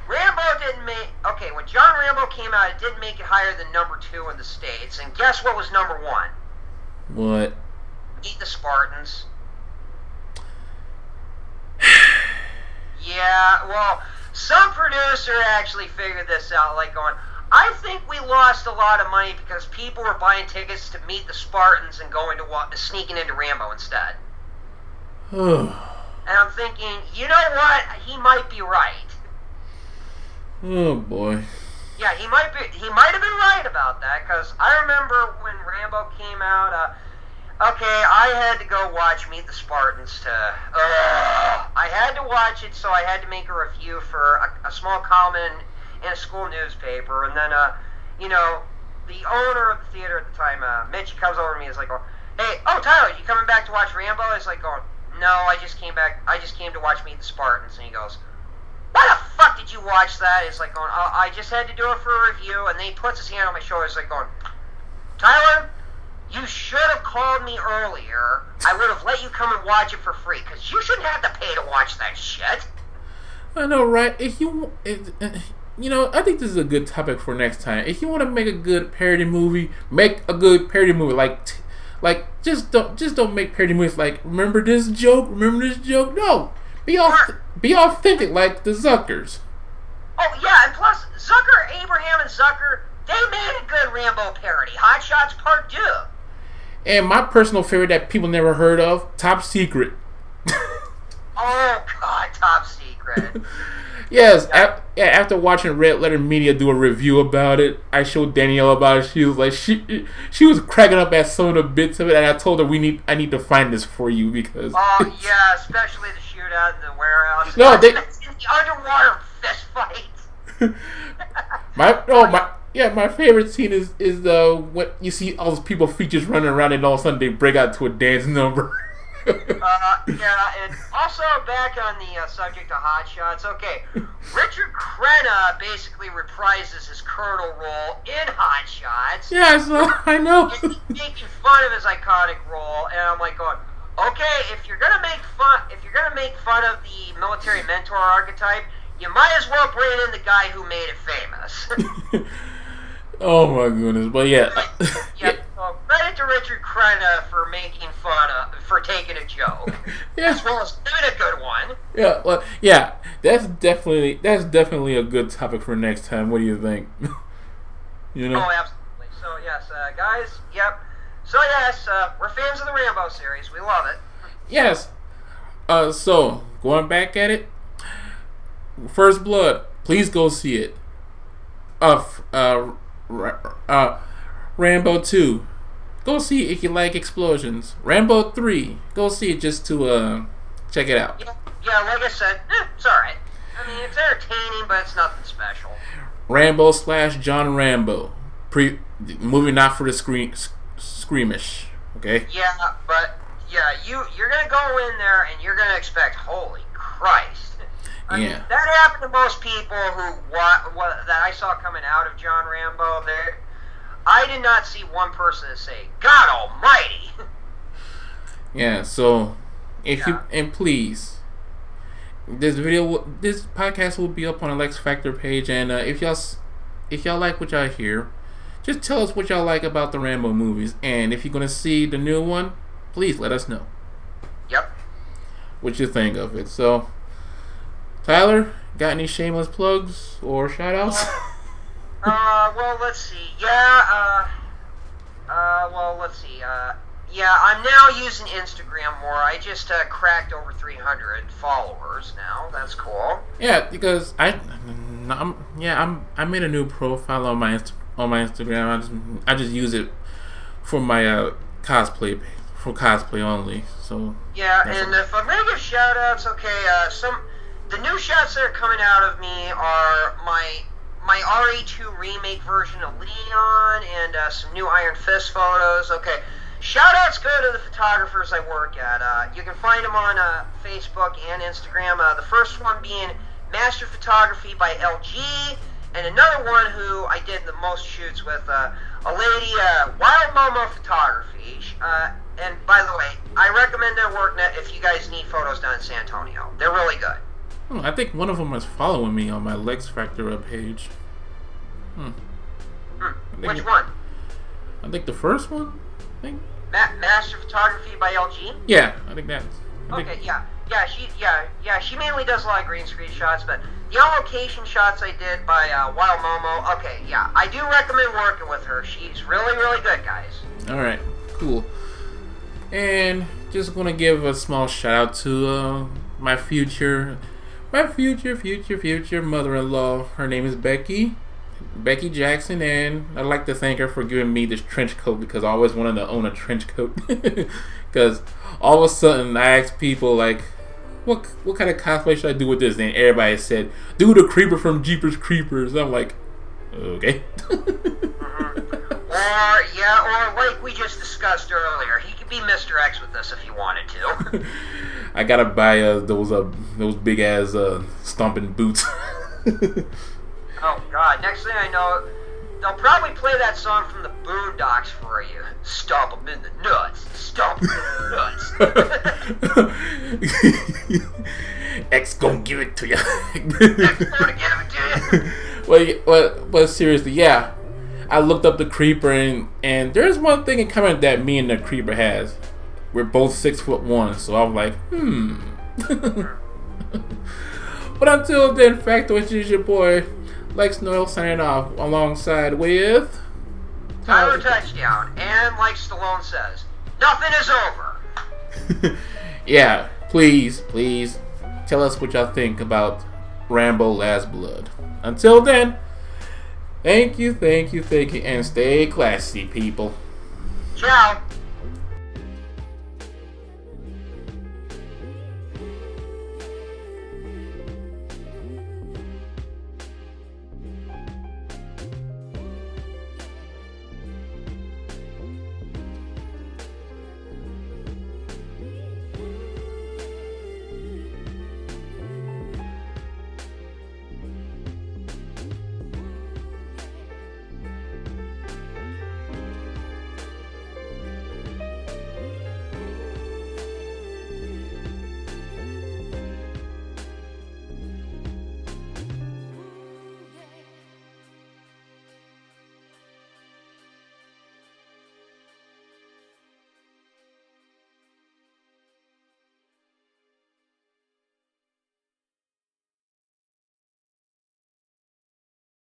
Rambo didn't make, okay, when John Rambo came out, it didn't make it higher than number 2 in the States, and guess what was number 1? What? Meet the Spartans. Yeah, well, some producer actually figured this out, like going, I think we lost a lot of money because people were buying tickets to meet the Spartans and going to sneaking into Rambo instead. And I'm thinking, you know what? He might be right. Oh boy. Yeah, he might have been right about that, because I remember when Rambo came out. Okay, I had to go watch Meet the Spartans I had to watch it, so I had to make a review for a small column in a school newspaper, and then, the owner of the theater at the time, Mitch, comes over to me and is like, hey, Tyler, you coming back to watch Rambo? I was like, no, I just came to watch Meet the Spartans, and he goes, why the fuck did you watch that? It's like I just had to do it for a review, and then he puts his hand on my shoulder, it's like Tyler, you should have called me earlier. I would have let you come and watch it for free, because you shouldn't have to pay to watch that shit. I know, right? I think this is a good topic for next time. If you want to make a good parody movie, make a good parody movie. Just don't make parody movies like, remember this joke? No, be authentic like the Zuckers. Oh yeah, and plus Abraham and Zucker, they made a good Rambo parody, Hot Shots Part 2. And my personal favorite that people never heard of, Top Secret. Oh God, Top Secret. Yes, after watching Red Letter Media do a review about it, I showed Danielle about it. She was like, she was cracking up at some of the bits of it, and I told her I need to find this for you because. Oh yeah, especially the shootout in the warehouse. No, the underwater fist fight. My favorite scene is when you see all those people features running around and all of a sudden they break out to a dance number. And also back on the subject of Hot Shots, okay, Richard Crenna basically reprises his Colonel role in Hot Shots. Yes, I know. And he's making fun of his iconic role, and I'm like going, okay, if you're gonna make fun of the military mentor archetype, you might as well bring in the guy who made it famous. Oh my goodness, but yeah. So credit to Richard Crenna for for taking a joke, as well as doing a good one. Yeah, well, yeah, that's definitely a good topic for next time. What do you think? Oh, absolutely. So yes, guys, yep. So yes, we're fans of the Rambo series. We love it. Yes. So going back at it, First Blood. Please go see it. Rambo 2. Go see it if you like explosions. Rambo 3. Go see it just to check it out. Yeah, like I said, it's alright. I mean, it's entertaining, but it's nothing special. Rambo / John Rambo. Movie not for the squeamish. Okay? Yeah, but you're gonna go in there and you're gonna expect, holy Christ. I mean, that happened to most people that I saw coming out of John Rambo. I did not see one person to say, God Almighty. Yeah. So, please, this podcast will be up on the Lex Factor page, and if y'all like what y'all hear, just tell us what y'all like about the Rambo movies, and if you're gonna see the new one, please let us know. Yep. What you think of it? So. Tyler, got any shameless plugs or shout-outs? Well, let's see. I'm now using Instagram more. I just cracked over 300 followers now. That's cool. Yeah, because I made a new profile on my Instagram. I just use it for my cosplay, for cosplay only. So yeah, and if I'm gonna give shout-outs, okay, the new shots that are coming out of me are my RE2 remake version of Leon and some new Iron Fist photos. Okay, shout-outs go to the photographers I work at. You can find them on Facebook and Instagram. The first one being Master Photography by LG, and another one who I did the most shoots with, a lady, Wild Momo Photography. And by the way, I recommend their work if you guys need photos done in San Antonio. They're really good. I think one of them is following me on my Lex Factor page. Which one? I think the first one. Master Photography by LG? Yeah, I think that's. Yeah. She mainly does a lot of green screen shots, but the on location shots I did by Wild Momo. Okay, yeah, I do recommend working with her. She's really, really good, guys. All right, cool. And just gonna give a small shout out to my future mother-in-law. Her name is Becky Jackson, and I'd like to thank her for giving me this trench coat because I always wanted to own a trench coat. Because all of a sudden I asked people like, what kind of cosplay should I do with this? And everybody said, do the Creeper from Jeepers Creepers. I'm like, okay. Or like we just discussed earlier, he could be Mr. X with this if he wanted to. I gotta buy those big ass stomping boots. Oh God! Next thing I know, they'll probably play that song from the Boondocks for you. Stomp 'em in the nuts. Stomp 'em in the nuts. X gonna give it to you. X gonna give it to you. But seriously, yeah. I looked up the Creeper and there's one thing in common that me and the Creeper has. We're both 6'1", so I'm like, But until then, Factoid is your boy, Lex Noel signing off alongside with Tyler Touchdown, and like Stallone says, nothing is over. Yeah, please tell us what y'all think about Rambo Last Blood. Until then, thank you, and stay classy, people. Ciao.